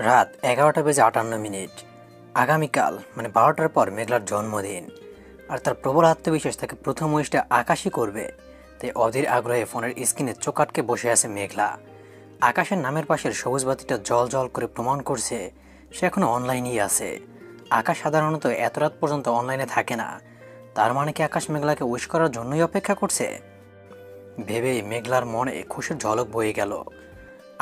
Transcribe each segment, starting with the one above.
রাত 11:58। আগামীকাল মানে 12টার পর মেঘলার জন্মদিন। আর তার প্রবল আত্মবিশ্বাস তাকে প্রথম উইশটা আকাশই করবে। তাই অধীর আগ্রহে ফোনের স্ক্রিনে চোখ আটকে বসে আছে মেঘলা। আকাশের নামের পাশের সবুজ বাতিটা জল জল করে প্রমাণ করছে সে এখনো অনলাইনেই আছে। আকাশ সাধারণত এত রাত পর্যন্ত অনলাইনে থাকে না। তার মানে কি আকাশ মেঘলাকে উইশ করার জন্যই অপেক্ষা করছে? ভেবেই মেঘলার মনে খুশির ঝলক বয়ে গেল।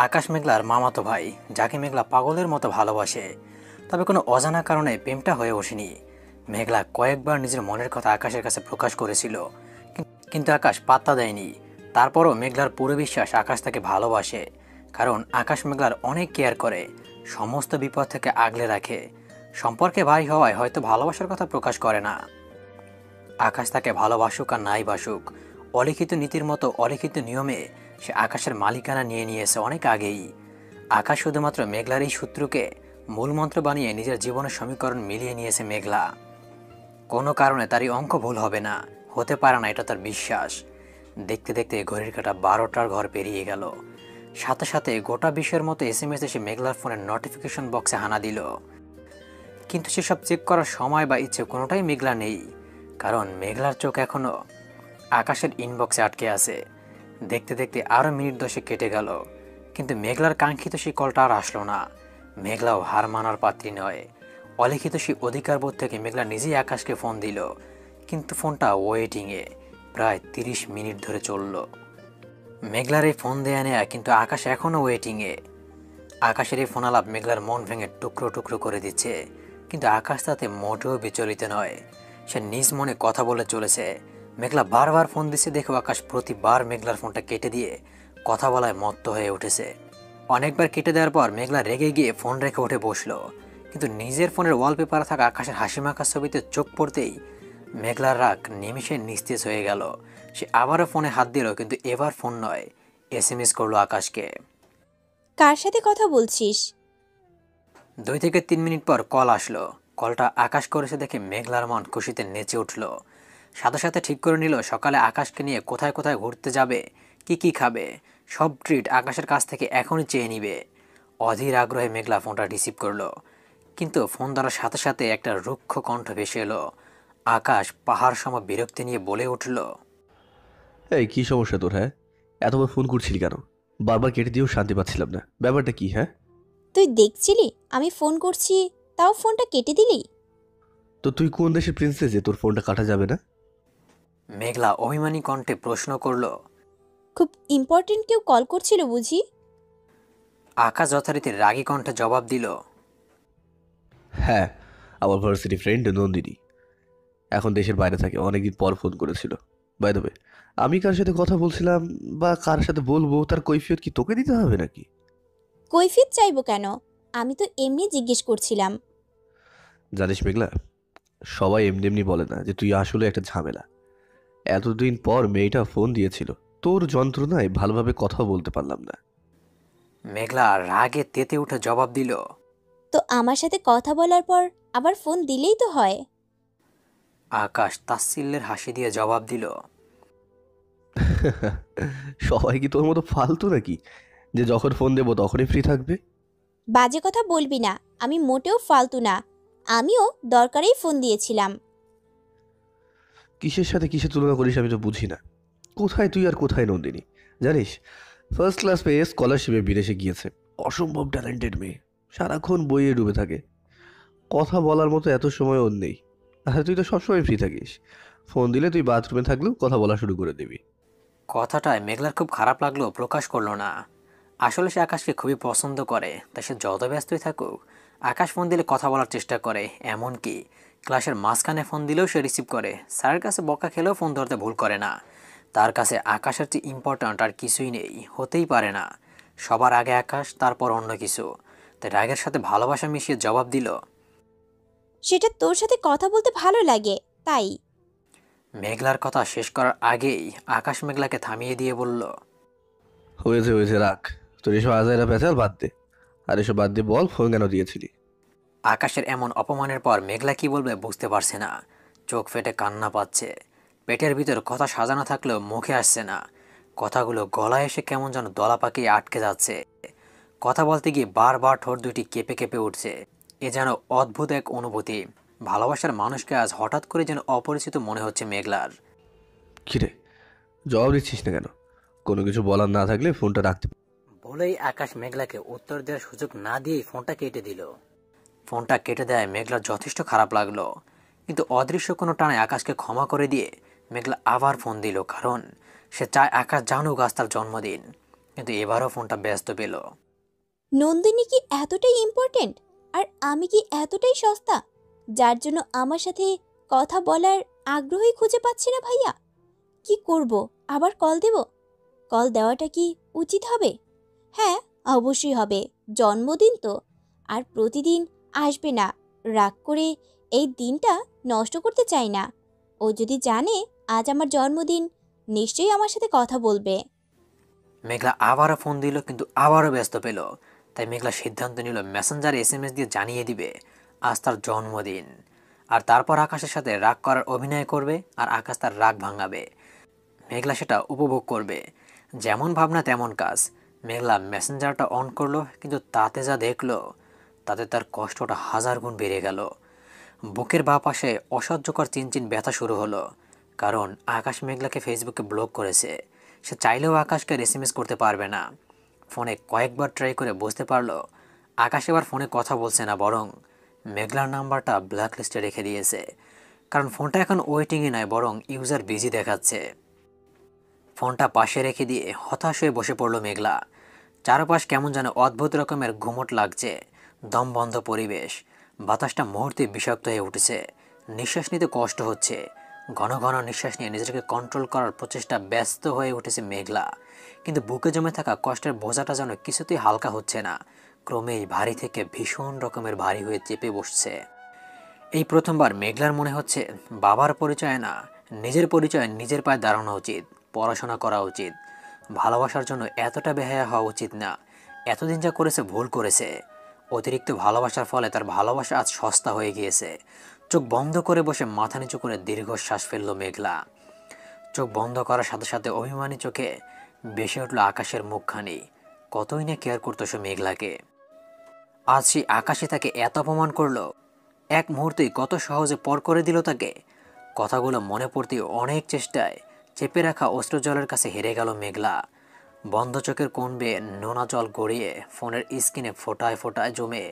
আকাশ মেঘলার মামাতো ভাই, যাকে মেঘলা পাগলের মতো ভালোবাসে। তবে কোনো অজানা কারণে প্রেমটা হয়ে ওঠেনি। মেঘলা কয়েকবার নিজের মনের কথা আকাশের কাছে প্রকাশ করেছিল, কিন্তু আকাশ পাত্তা দেয়নি। তারপরও মেঘলার পুরো বিশ্বাস আকাশ তাকে ভালোবাসে, কারণ আকাশ মেঘলার অনেক কেয়ার করে, সমস্ত বিপদ থেকে আগলে রাখে। সম্পর্কে ভাই হওয়ায় হয়তো ভালোবাসার কথা প্রকাশ করে না। আকাশ তাকে ভালোবাসুক আর নাই বাসুক, অলিখিত নীতির মতো অলিখিত নিয়মে সে আকাশের মালিকানা নিয়ে নিয়েছে অনেক আগেই। আকাশ শুধুমাত্র মেঘলার এই সূত্রকে মূলমন্ত্র বানিয়ে নিজের জীবনের সমীকরণ মিলিয়ে নিয়েছে মেঘলা। কোনো কারণে তার এই অঙ্ক ভুল হবে না, হতে পারে না, এটা তার বিশ্বাস। দেখতে দেখতে ঘড়ির কাঁটা 12টার ঘর পেরিয়ে গেল। সাথে সাথে গোটা বিশ্বের মতো এসএমএস এসে মেঘলার ফোনের নোটিফিকেশন বক্সে হানা দিল। কিন্তু সেসব চেক করার সময় বা ইচ্ছে কোনোটাই মেঘলা নেই, কারণ মেঘলার চোখ এখনো আকাশের ইনবক্সে আটকে আছে। দেখতে দেখতে আরও মিনিট 10 কেটে গেল, কিন্তু মেঘলার কাঙ্ক্ষিত সেই কলটা আর আসলো না। মেঘলাও হার মানার পাত্রী নয়। অলিখিত সেই অধিকারবোধ থেকে মেঘলা নিজেই আকাশকে ফোন দিল, কিন্তু ফোনটা ওয়েটিংয়ে প্রায় 30 মিনিট ধরে চলল। মেঘলার এই ফোন দেয়া নেয়া, কিন্তু আকাশ এখনও ওয়েটিংয়ে। আকাশের এই ফোন আলাপ মেঘলার মন ভেঙে টুকরো টুকরো করে দিচ্ছে, কিন্তু আকাশ তাতে মোটেও বিচলিত নয়। সে নিজ মনে কথা বলে চলেছে। মেঘলা বারবার ফোন দিচ্ছে দেখেও আকাশ প্রতিবার মেঘলার ফোনটা কেটে দিয়ে কথা বলায় মত্ত হয়ে উঠেছে। অনেকবার কেটে দেওয়ার পর মেঘলা রেগে গিয়ে ফোন রেখে উঠে বসলো, কিন্তু নিজের ফোনের ওয়ালপেপারে থাকা আকাশের হাসিমাখা ছবিতে চোখ পড়তেই মেঘলার রাগ নিমিষে নিস্তেজ হয়ে গেল। সে আবারও ফোনে হাত দিল, কিন্তু এবার ফোন নয়, এসএমএস করলো আকাশকে। কার সাথে কথা বলছিস? 2 থেকে 3 মিনিট পর কল আসলো। কলটা আকাশ করেছে দেখে মেঘলার মন খুশিতে নেচে উঠল। সাথে সাথে ঠিক করে নিল সকালে আকাশকে নিয়ে কোথায় কোথায় ঘুরতে যাবে, কি কি খাবে, সব ট্রিট আকাশের কাছ থেকে এখনই চেয়ে নিবে। অধীর আগ্রহে মেঘলা ফোনটা রিসিভ করলো, কিন্তু ফোন ধরার সাথে সাথে একটা রুক্ষ কণ্ঠ ভেসে এলো। আকাশ পাহাড় সম বিরক্তি নিয়ে বলে উঠল, এই কি সমস্যা তোর? হ্যাঁ, এতবার ফোন করছিলি কেন? বারবার কেটে দিয়েও শান্তি পাচ্ছিলাম না। ব্যাপারটা কি? হ্যাঁ, তুই দেখছিলি আমি ফোন করছি, তাও ফোনটা কেটে দিলি? তো তুই কোন দেশের প্রিন্সেস যে তোর ফোনটা কাটা যাবে না? মেঘলা অভিমানী কণ্ঠে প্রশ্ন করলো। খুব ইম্পর্টেন্ট কেউ কল করছিল বুঝি? আকাশ যথারীতি রাগী কণ্ঠে জবাব দিল, হ্যাঁ, আমার ভার্সিটি ফ্রেন্ড নন্দিনী এখন দেশের বাইরে থাকে, অনেকদিন পর ফোন করেছিল। বাই দ্য ওয়ে, আমি কার সাথে কথা বলছিলাম বা কার সাথে বলবো তার কৈফিয়ত কি তোকে দিতে হবে নাকি? কৈফিয়ত চাইবো কেন? আমি তো এমনি জিজ্ঞেস করছিলাম। জানিস মেঘলা, সবাই এমনি এমনি বলে না যে তুই আসলে একটা ঝামেলা। এতদিন পর মেয়েটা ফোন দিয়েছিল, তোর যন্ত্রণায় ভালোভাবে কথা বলতে পারলাম না। মেঘলা রাগে তেতে উঠে জবাব দিল, তো আমার সাথে কথা বলার পর আবার ফোন দিলেই তো হয়। আকাশ তাচ্ছিল্যের হাসি দিয়ে জবাব দিল, সবাই কি তোর মতো ফালতু নাকি যে যখন ফোন দেবো তখনই ফ্রি থাকবে? বাজে কথা বলবি না, আমি মোটেও ফালতু না। আমিও দরকারেই ফোন দিয়েছিলাম। কিসের সাথে কিসের তুলনা করিস আমি তো বুঝি না। কোথায় তুই আর কোথায় নন্দিনী? জানিস, ফার্স্ট ক্লাস পেয়ে স্কলারশিপে বিদেশে গিয়েছে। অসম্ভব ট্যালেন্টেড মেয়ে, সারাক্ষণ বইয়ে ডুবে থাকে। কথা বলার মতো এত সময় ওর নেই। আর তুই তো সবসময় ফ্রি থাকিস, ফোন দিলে তুই বাথরুমে থাকলেও কথা বলা শুরু করে দিবি। কথাটায় মেঘলার খুব খারাপ লাগলো প্রকাশ করলো না। আসলে সে আকাশকে খুবই পছন্দ করে, তাই সে যত ব্যস্তই থাকুক আকাশ ফোন দিলে কথা বলার চেষ্টা করে। এমনকি ক্লাসের মাঝখানে ফোন দিলেও সে রিসিভ করে। স্যারের কাছে বকা খেলেও ফোন ধরতে ভুল করে না। তার কাছে আকাশের চেয়ে ইম্পর্ট্যান্ট আর কিছুই নেই, হতেই পারে না। সবার আগে আকাশ, তারপর অন্য কিছু। তাই রাগের সাথে ভালোবাসা মিশিয়ে জবাব দিল, সেটা তোর সাথে কথা বলতে ভালো লাগে তাই। মেঘলার কথা শেষ করার আগেই আকাশ মেঘলাকে থামিয়ে দিয়ে বলল, হয়েছে হয়েছে, রাখ। তোর এসব আজাইরা পেঁচাল বাদ দে, আর এসব বাদ দিয়ে বল ফোন কেন দিয়েছিলি? আকাশের এমন অপমানের পর মেঘলা কি বলবে বুঝতে পারছে না। চোখ ফেটে কান্না পাচ্ছে। পেটের ভিতর কথা সাজানো থাকলেও মুখে আসছে না। কথাগুলো গলায় এসে কেমন যেন দলা পাকিয়ে আটকে যাচ্ছে। কথা বলতে গিয়ে বারবার ঠোঁট দুটি কেঁপে কেঁপে উঠছে। এ যেন অদ্ভুত এক অনুভূতি। ভালোবাসার মানুষকে আজ হঠাৎ করে যেন অপরিচিত মনে হচ্ছে মেঘলার। কিরে, জবাব দিচ্ছিস না কেন? কোনো কিছু বলার না থাকলে ফোনটা রাখতে। বলেই আকাশ মেঘলাকে উত্তর দেওয়ার সুযোগ না দিয়েই ফোনটা কেটে দিল। ফোনটা কেটে দেয় মেঘলার যথেষ্ট খারাপ লাগলো, কিন্তু অদৃশ্য কোনো টানে আকাশকে ক্ষমা করে দিয়ে মেঘলা আবার ফোন দিল, কারণ সে চায় আকাশ জানুক আজ তার জন্মদিন। কিন্তু এবারও ফোনটা ব্যস্ত পেল। নন্দিনী কি এতটাই ইম্পর্টেন্ট? আর আমি কি এতটাই সস্তা যার জন্য আমার সাথে কথা বলার আগ্রহই খুঁজে পাচ্ছি না ভাইয়া? কি করব? আবার কল দেব? কল দেওয়াটা কি উচিত হবে? হ্যাঁ, অবশ্যই হবে। জন্মদিন তো, আর প্রতিদিন আসবে না। রাগ করে এই দিনটা নষ্ট করতে চাই না। ও যদি জানে আজ আমার জন্মদিন, নিশ্চয়ই আমার সাথে কথা বলবে। মেঘলা আবারও ফোন দিল, কিন্তু আবারও ব্যস্ত পেল। তাই মেঘলা সিদ্ধান্ত নিল মেসেঞ্জারে SMS দিয়ে জানিয়ে দিবে আজ তার জন্মদিন। আর তারপর আকাশের সাথে রাগ করার অভিনয় করবে, আর আকাশ তার রাগ ভাঙাবে। মেঘলা সেটা উপভোগ করবে। যেমন ভাবনা তেমন কাজ। মেঘলা মেসেঞ্জারটা অন করলো, কিন্তু তাতে যা দেখলো তাতে তার কষ্টটা 1000 গুণ বেড়ে গেল। বুকের বাঁ পাশে অসহ্যকর চিনচিন ব্যথা শুরু হলো, কারণ আকাশ মেঘলাকে ফেসবুকে ব্লক করেছে। সে চাইলেও আকাশকে SMS করতে পারবে না। ফোনে কয়েকবার ট্রাই করে বুঝতে পারলো আকাশ এবার ফোনে কথা বলছে না, বরং মেঘলার নাম্বারটা ব্ল্যাক লিস্টে রেখে দিয়েছে। কারণ ফোনটা এখন ওয়েটিংয়ে নয়, বরং ইউজার বিজি দেখাচ্ছে। ফোনটা পাশে রেখে দিয়ে হতাশ হয়ে বসে পড়ল মেঘলা। চারপাশ কেমন যেন অদ্ভুত রকমের ঘুমট লাগছে। দমবন্ধ পরিবেশ। বাতাসটা মুহূর্তে বিষাক্ত হয়ে উঠেছে। নিঃশ্বাস নিতে কষ্ট হচ্ছে। ঘন ঘন নিঃশ্বাস নিয়ে নিজেকে কন্ট্রোল করার প্রচেষ্টা ব্যস্ত হয়ে উঠেছে মেঘলা। কিন্তু বুকে জমে থাকা কষ্টের বোঝাটা যেন কিছুতেই হালকা হচ্ছে না। ক্রমেই ভারী থেকে ভীষণ রকমের ভারী হয়ে চেপে বসছে। এই প্রথমবার মেঘলার মনে হচ্ছে বাবার পরিচয় না, নিজের পরিচয় নিজের পায়ে দাঁড়ানো উচিত। পড়াশোনা করা উচিত। ভালোবাসার জন্য এতটা বেহায়া হওয়া উচিত না। এতদিন যা করেছে ভুল করেছে। অতিরিক্ত ভালোবাসার ফলে তার ভালোবাসা আজ সস্তা হয়ে গিয়েছে। চোখ বন্ধ করে বসে মাথা নিচু করে দীর্ঘশ্বাস ফেলল মেঘলা। চোখ বন্ধ করার সাথে সাথে অভিমানী চোখে ভেসে উঠল আকাশের মুখখানি। কতই না কেয়ার করতো সে মেঘলাকে। আজ সেই আকাশে তাকে এত অপমান করলো। এক মুহূর্তেই কত সহজে পর করে দিল তাকে। কথাগুলো মনে পড়তে অনেক চেষ্টায় চেপে রাখা অশ্রু জলের কাছে হেরে গেল মেঘলা। বন্ধ চোখের কোণ বেয়ে নোনা জল গড়িয়ে ফোনের স্ক্রিনে ফোটায় ফোটায় জমে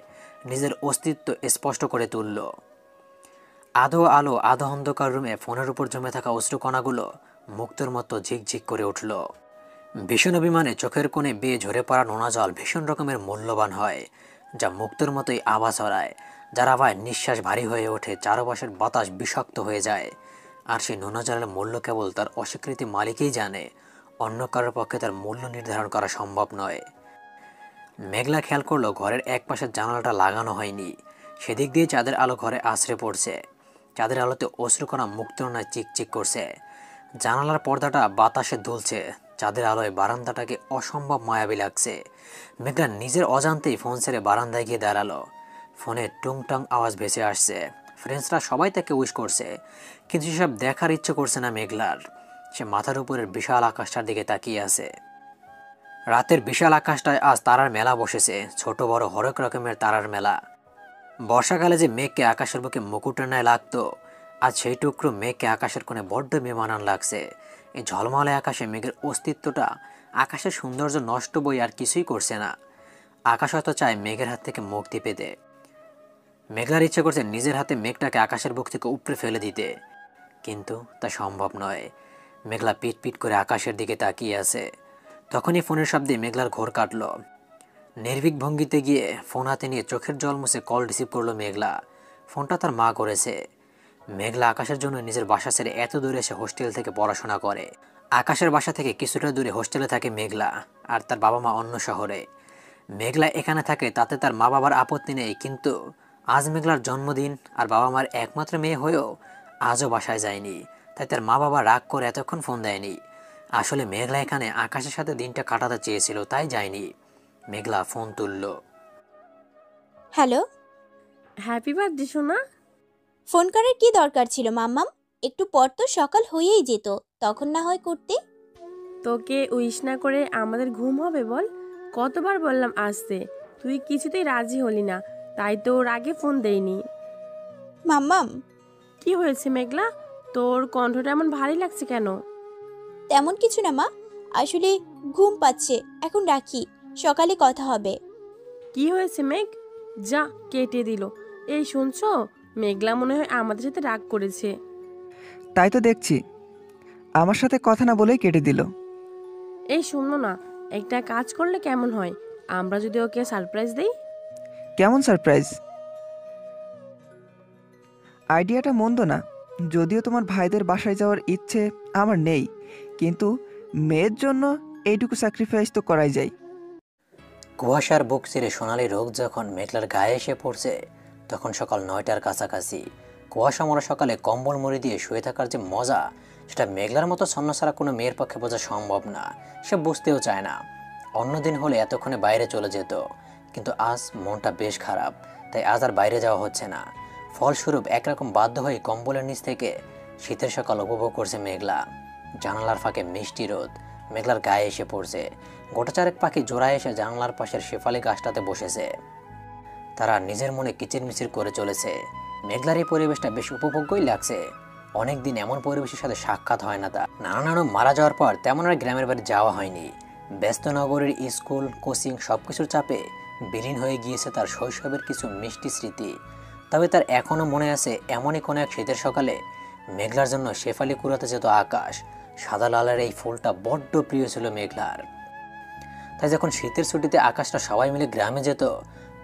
নিজের অস্তিত্ব স্পষ্ট করে তুলল। আধো আলো আধো অন্ধকার রুমে ফোনের উপর জমে থাকা অশ্রুকণাগুলো মুক্তোর মতো ঝিকঝিক করে উঠল। ভীষণ অভিমানে চোখের কোণে বেয়ে ঝরে পড়া নোনা জল ভীষণ রকমের মূল্যবান হয়, যা মুক্তোর মতোই আভা ছড়ায়। যার আভায় নিঃশ্বাস ভারী হয়ে ওঠে, চারপাশের বাতাস বিষাক্ত হয়ে যায়। আর সেই নোনা জলের মূল্য কেবল তার অস্বীকৃতি মালিকই জানে। অন্য কারোর পক্ষে তার মূল্য নির্ধারণ করা সম্ভব নয়। মেঘলা খেয়াল করলো ঘরের এক পাশের জানালাটা লাগানো হয়নি। সেদিক দিয়ে চাঁদের আলো ঘরে আছড়ে পড়ছে। চাঁদের আলোতে অশ্রুকণা মুক্তোর ন্যায় চিকচিক করছে। জানালার পর্দাটা বাতাসে দুলছে। চাঁদের আলোয় বারান্দাটাকে অসম্ভব মায়াবী লাগছে। মেঘলা নিজের অজান্তেই ফোন ছেড়ে বারান্দায় গিয়ে দাঁড়ালো। ফোনে টুংটাং আওয়াজ ভেসে আসছে। ফ্রেন্ডসরা সবাই তাকে উইশ করছে, কিন্তু সেসব দেখার ইচ্ছে করছে না মেঘলার। সে মাথার উপরের বিশাল আকাশটার দিকে তাকিয়ে আছে। রাতের বিশাল আকাশটায় আজ তারার মেলা বসেছে। ছোট বড় হরেক রকমের তারার মেলা। বর্ষাকালে যে মেঘকে আকাশের বুকে মুকুটের ন্যায় লাগতো, আজ সেই টুকরো মেঘকে আকাশের কোণে বড্ড বেমানান লাগছে। এই ঝলমলে আকাশে মেঘের অস্তিত্বটা আকাশের সৌন্দর্য নষ্ট বই আর কিছুই করছে না। আকাশ হয়তো চায় মেঘের হাত থেকে মুক্তি পেতে। মেঘলার ইচ্ছে করছে নিজের হাতে মেঘটাকে আকাশের বুক থেকে উপড়ে ফেলে দিতে, কিন্তু তা সম্ভব নয়। মেঘলা পিট পিট করে আকাশের দিকে তাকিয়ে আছে। তখনই ফোনের শব্দে মেঘলার ঘোর কাটল। নির্ভীক ভঙ্গিতে গিয়ে ফোন হাতে নিয়ে চোখের জল মুছে কল রিসিভ করলো মেঘলা। ফোনটা তার মা করেছে। মেঘলা আকাশের জন্য নিজের বাসা ছেড়ে এত দূরে এসে হোস্টেল থেকে পড়াশোনা করে। আকাশের বাসা থেকে কিছুটা দূরে হোস্টেলে থাকে মেঘলা, আর তার বাবা মা অন্য শহরে। মেঘলা এখানে থাকে তাতে তার মা বাবার আপত্তি নেই, কিন্তু আজ মেঘলার জন্মদিন, আর বাবা মার একমাত্র মেয়ে হয়েও আজও বাসায় যায়নি। তাই তার মা বাবা রাগ করে এতক্ষণ ফোন দেয়নি। আসলে মেঘলা এখানে আকাশের সাথে দিনটা কাটাতে চেয়েছিল, তাই যায়নি। মেঘলা ফোন তুলল। হ্যালো, হ্যাপি বার্থডে সোনা। ফোন করার কি দরকার ছিল মাম্মাম? একটু পর তো সকাল হয়েই যেত, তখন না হয় করতে। তোকে উইশ না করে আমাদের ঘুম হবে বল? কতবার বললাম আসতে, তুই কিছুতেই রাজি হলি না, তাই তোর আগে ফোন দেইনি। মাম্মাম, কি হয়েছে মেঘলা, তোর কণ্ঠটা এমন ভারী লাগছে কেন? তেমন কিছু না মা, আসলে ঘুম পাচ্ছে, এখন রাখি, সকালে কথা হবে। কি হয়েছে মেঘ? যা কেটে দিল। এই শুনছো, মেঘলা মনে হয় আমাদের সাথে রাগ করেছে। তাই তো দেখছি, আমার সাথে কথা না বলেই কেটে দিল। এই শুনো না, একটা কাজ করলে কেমন হয়, আমরা যদি ওকে সারপ্রাইজ দেই? কেমন সারপ্রাইজ? আইডিয়াটা মন্দ না, যদিও তোমার ভাইদের বাসায় যাওয়ার ইচ্ছে আমার নেই, কিন্তু মেয়ের জন্য এইটুকু স্যাক্রিফাইস তো করাই যায়। কুয়াশার বুক চিরে সোনালি রোদ যখন মেঘলার গায়ে এসে পড়ছে, তখন সকাল 9টার কাছাকাছি। কুয়াশা মরা সকালে কম্বল মুড়ি দিয়ে শুয়ে থাকার যে মজা, সেটা মেঘলার মতো ছন্ন ছাড়া কোনো মেয়ের পক্ষে বোঝা সম্ভব না, সে বুঝতেও চায় না। অন্যদিন হলে এতক্ষণে বাইরে চলে যেত, কিন্তু আজ মনটা বেশ খারাপ, তাই আজ আর বাইরে যাওয়া হচ্ছে না। ফলস্বরূপ একরকম বাধ্য হয়ে কম্বলের নিচ থেকে শীতের সকাল উপভোগ করছে মেঘলা। জানালার ফাঁকে মিষ্টি রোদ মেঘলার গায়ে এসে পড়ছে। গোটাচারেক পাখি জোড়ায় এসে জানালার পাশের শেফালি গাছটাতে বসেছে। তারা নিজের মনে কিচিরমিচির করে চলেছে। মেঘলার এই পরিবেশটা বেশ উপভোগ্যই লাগছে। অনেকদিন এমন পরিবেশের সাথে সাক্ষাৎ হয় না তার। নানা মারা যাওয়ার পর তেমন আর গ্রামের বাড়ি যাওয়া হয়নি। ব্যস্ত নগরের স্কুল, কোচিং সবকিছুর চাপে বিলীন হয়ে গিয়েছে তার শৈশবের কিছু মিষ্টি স্মৃতি। তবে তার এখনও মনে আছে এমনই কোনো এক শীতের সকালে মেঘলার জন্য শেফালি কুড়াতে যেত আকাশ। সাদা লালের এই ফুলটা বড্ড প্রিয় ছিল মেঘলার। তাই যখন শীতের ছুটিতে আকাশটা সবাই মিলে গ্রামে যেত,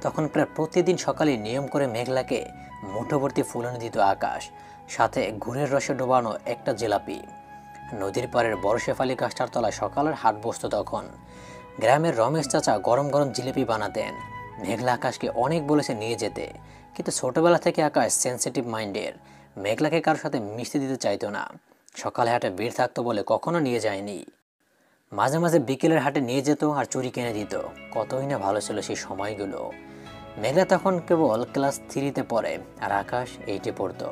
তখন প্রায় প্রতিদিন সকালে নিয়ম করে মেঘলাকে মুঠোভর্তি ফুল এনে দিত আকাশ, সাথে গুড়ের রসে ডোবানো একটা জিলাপি। নদীর পাড়ের বড় শেফালি গাছটার তলায় সকালের হাট বসত তখন। গ্রামের রমেশ চাচা গরম গরম জিলিপি বানাতেন। মেঘলা আকাশকে অনেক বলেছে নিয়ে যেতে, কিন্তু ছোটবেলা থেকে আকাশ সেন্সিটিভ মাইন্ডের, মেঘলাকে কারোর সাথে মিশতে দিতে চাইতো না। সকালে হাটে ভিড় থাকতো বলে কখনো নিয়ে যায়নি। মাঝে মাঝে বিকেলের হাটে নিয়ে যেত আর চুরি কিনে দিত। কতই না ভালো ছিল সেই সময়গুলো। মেঘলা তখন কেবল ক্লাস 3-তে পড়ে, আর আকাশ 8-এ পড়তো।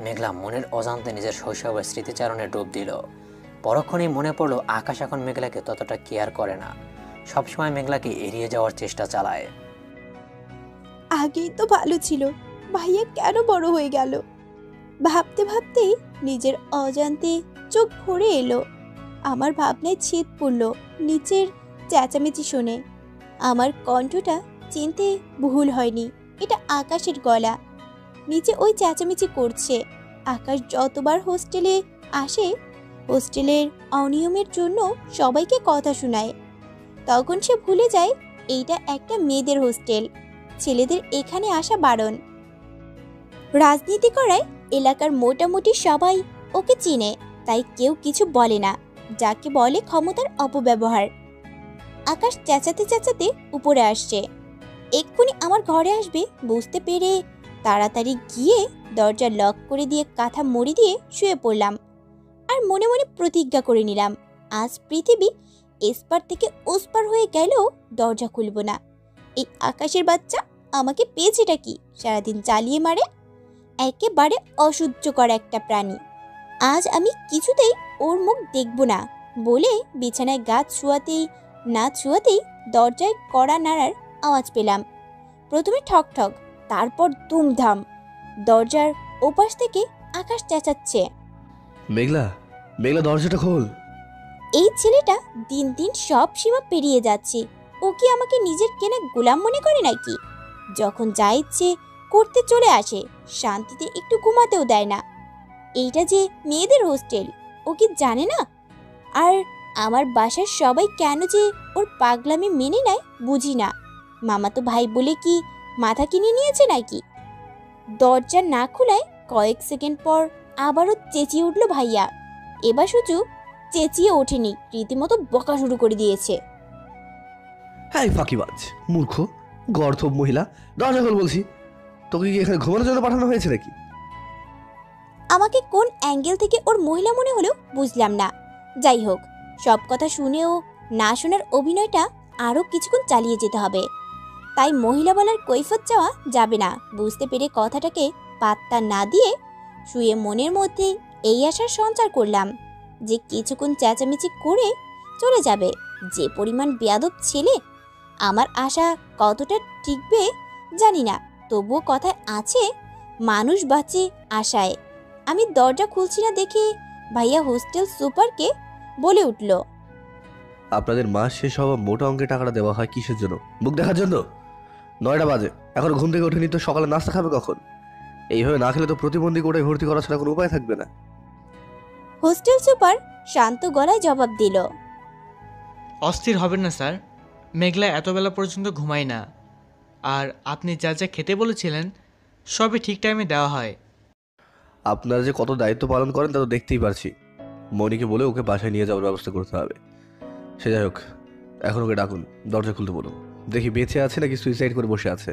মেঘলা মনের অজান্তে নিজের শৈশবের স্মৃতিচারণে ডুব দিল। পরক্ষণেই মনে পড়লো আকাশ এখন মেঘলাকে ততটা কেয়ার করে না, সবসময় মেঘলাকে এড়িয়ে যাওয়ার চেষ্টা চালায়। আগেই তো ভালো ছিল, ভাইয়া কেন বড় হয়ে গেল? ভাবতে ভাবতেই নিজের অজান্তে চোখ ভরে এলো। আমার ভাবনায় ছেদ পড়ল নিচের চেঁচামেচি শুনে। আমার কণ্ঠটা চিনতে ভুল হয়নি, এটা আকাশের গলা। নিচে ওই চেঁচামেচি করছে। আকাশ যতবার হোস্টেলে আসে, হোস্টেলের অনিয়মের জন্য সবাইকে কথা শোনায়। তখন সে ভুলে যায় এইটা একটা মেয়েদের হোস্টেল, ছেলেদের এখানে আসা বারণ। রাজনীতি করায় এলাকার মোটামুটি সবাই ওকে চিনে, তাই কেউ কিছু বলে না, যাকে বলে ক্ষমতার অপব্যবহার। আকাশ চেঁচাতে চেঁচাতে উপরে আসছে, এক্ষুনি আমার ঘরে আসবে বুঝতে পেরে তাড়াতাড়ি গিয়ে দরজা লক করে দিয়ে কাঁথা মুড়ি দিয়ে শুয়ে পড়লাম। আর মনে মনে প্রতিজ্ঞা করে নিলাম, আজ পৃথিবী এসপার থেকে ওসপার হয়ে গেলেও দরজা খুলব না। এই আকাশের বাচ্চা আমাকে পেয়েছেটা কি, সারাদিন চালিয়ে মারে। একেবারে অসহ্যকর একটা প্রাণী। আজ আমি কিছুতেই ওর মুখ দেখব না বলে বিছানায় গা ছুঁয়াতেই দরজায় কড়া নাড়ার আওয়াজ পেলাম। প্রথমে ঠক ঠক, তারপর ধুমধাম। দরজার ওপাশ থেকে আকাশ চেঁচাচ্ছে, মেঘলা, মেঘলা দরজাটা খোল। এই ছেলেটা দিন দিন সব সীমা পেরিয়ে যাচ্ছে। ও কি আমাকে নিজের কেনা গোলাম মনে করে নাকি? যখন যা ইচ্ছে করতে চলে আসে, শান্তিতে একটু ঘুমাতেও দেয় না। এইটা যে মেয়েদের হোস্টেল, ও কি জানে না? আর আমার বাসার সবাই কেন যে ওর পাগলামি মেনে নেয় বুঝি না। মামাতো ভাই বলে কি মাথা কিনে নিয়েছে নাকি? দরজা না খোলায় কয়েক সেকেন্ড পর আবারও চেঁচিয়ে উঠল ভাইয়া। এবার শুধু চেঁচিয়ে ওঠেনি, রীতিমতো বকা শুরু করে দিয়েছে। হ্যাঁ ফাঁকিবাজ, মূর্খ, গর্ধব মহিলা, দরজা খোল বলছি। তোকে কি এখানে ঘুমানোর জন্য পাঠানো হয়েছে নাকি? আমাকে কোন অ্যাঙ্গেল থেকে ওর মহিলা মনে হলো বুঝলাম না। যাই হোক, সব কথা শুনেও না শোনার অভিনয়টা আরও কিছুক্ষণ চালিয়ে যেতে হবে। তাই মহিলা বলার কৈফিয়ত চাওয়া যাবে না বুঝতে পেরে কথাটাকে পাত্তা না দিয়ে শুয়ে মনের মধ্যে এই আশার সঞ্চার করলাম যে কিছুক্ষণ চেঁচামেচি করে চলে যাবে। যে পরিমাণ বেয়াদব ছেলে, আমার আশা কতটা টিকবে জানি না, তবুও কথায় আছে মানুষ বাঁচে আশায়। আমি দরজা খুলছি না দেখে ভাইয়া হোস্টেল সুপারকে বলে উঠল, আপনাদের মাস শেষ হওয়া মোটা অঙ্কের টাকাটা দেওয়া হয় কিসের জন্য? মুখ দেখার জন্য? 9টা বাজে, এখন ঘুম থেকে ওঠেনি তো সকালে নাস্তা খাবে কখন? এইভাবে না খেলে তো প্রতিবন্ধী কোটায় ভর্তি করা ছাড়া কোনো উপায় থাকবে না। হোস্টেল সুপার শান্ত গলায় জবাব দিল, অস্থির হবেন না স্যার, মেঘলা এত বেলা পর্যন্ত ঘুমায় না। আর আপনি যা যা খেতে বলেছিলেন সবই ঠিক টাইমে দেওয়া হয়। আপনারা যে কত দায়িত্ব পালন করেন তা তো দেখতেই পারছি। মনিকে বলে ওকে বাসায় নিয়ে যাওয়ার ব্যবস্থা করতে হবে। সে যাই হোক, এখন ওকে ডাকুন, দরজা খুলতে বলুন। দেখি বেঁচে আছে নাকি সুইসাইড করে বসে আছে।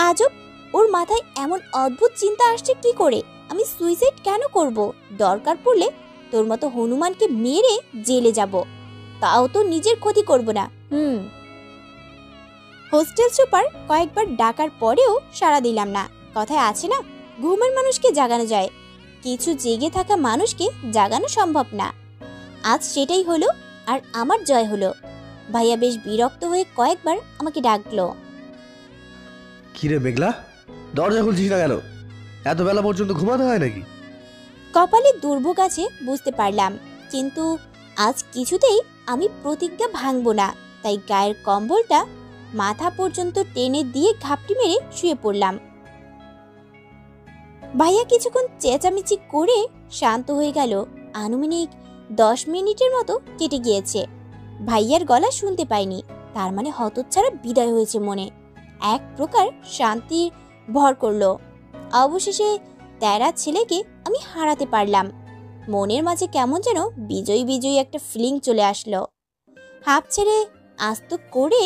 আজব, ওর মাথায় এমন অদ্ভুত চিন্তা আসছে কি করে? আমি সুইসাইড কেন করব? দরকার পড়লে তোর মতো হনুমানকে মেরে জেলে যাব, তাও তো নিজের ক্ষতি করব না। হোস্টেল সুপার কয়েকবার ডাকার পরেও সাড়া দিলাম না। কথায় আছে না, ঘুমের মানুষকে জাগানো যায়, কিছু জেগে থাকা মানুষকে জাগানো সম্ভব না। আজ সেটাই হলো, আর আমার জয় হলো। ভাইয়া বেশ বিরক্ত হয়ে কয়েকবার আমাকে ডাকলো। কিরে মেঘলা, দরজা খুলছিস না কেন? এত বেলা পর্যন্ত ঘুমাতে হয় নাকি? কপালে দুর্ভোগ আছে বুঝতে পারলাম, কিন্তু আজ কিছুতেই আমি প্রতিজ্ঞা ভাঙব না। তাই গায়ের কম্বলটা মাথা পর্যন্ত টেনে দিয়ে ঘাপটি মেরে শুয়ে পড়লাম। ভাইয়া কিছুক্ষণ চেঁচামেচি করে শান্ত হয়ে গেল। আনুমানিক 10 মিনিটের মতো কেটে গিয়েছে। ভাইয়ার গলা শুনতে পাইনি, তার মানে হতচ্ছাড়া বিদায় হয়েছে মনে। এক প্রকার শান্তির ভর করলো। অবশেষে তেরা ছেলেকে আমি হারাতে পারলাম। মনের মাঝে কেমন যেন বিজয়ী বিজয়ী একটা ফিলিং চলে আসলো। হাঁপ ছেড়ে আস্ত করে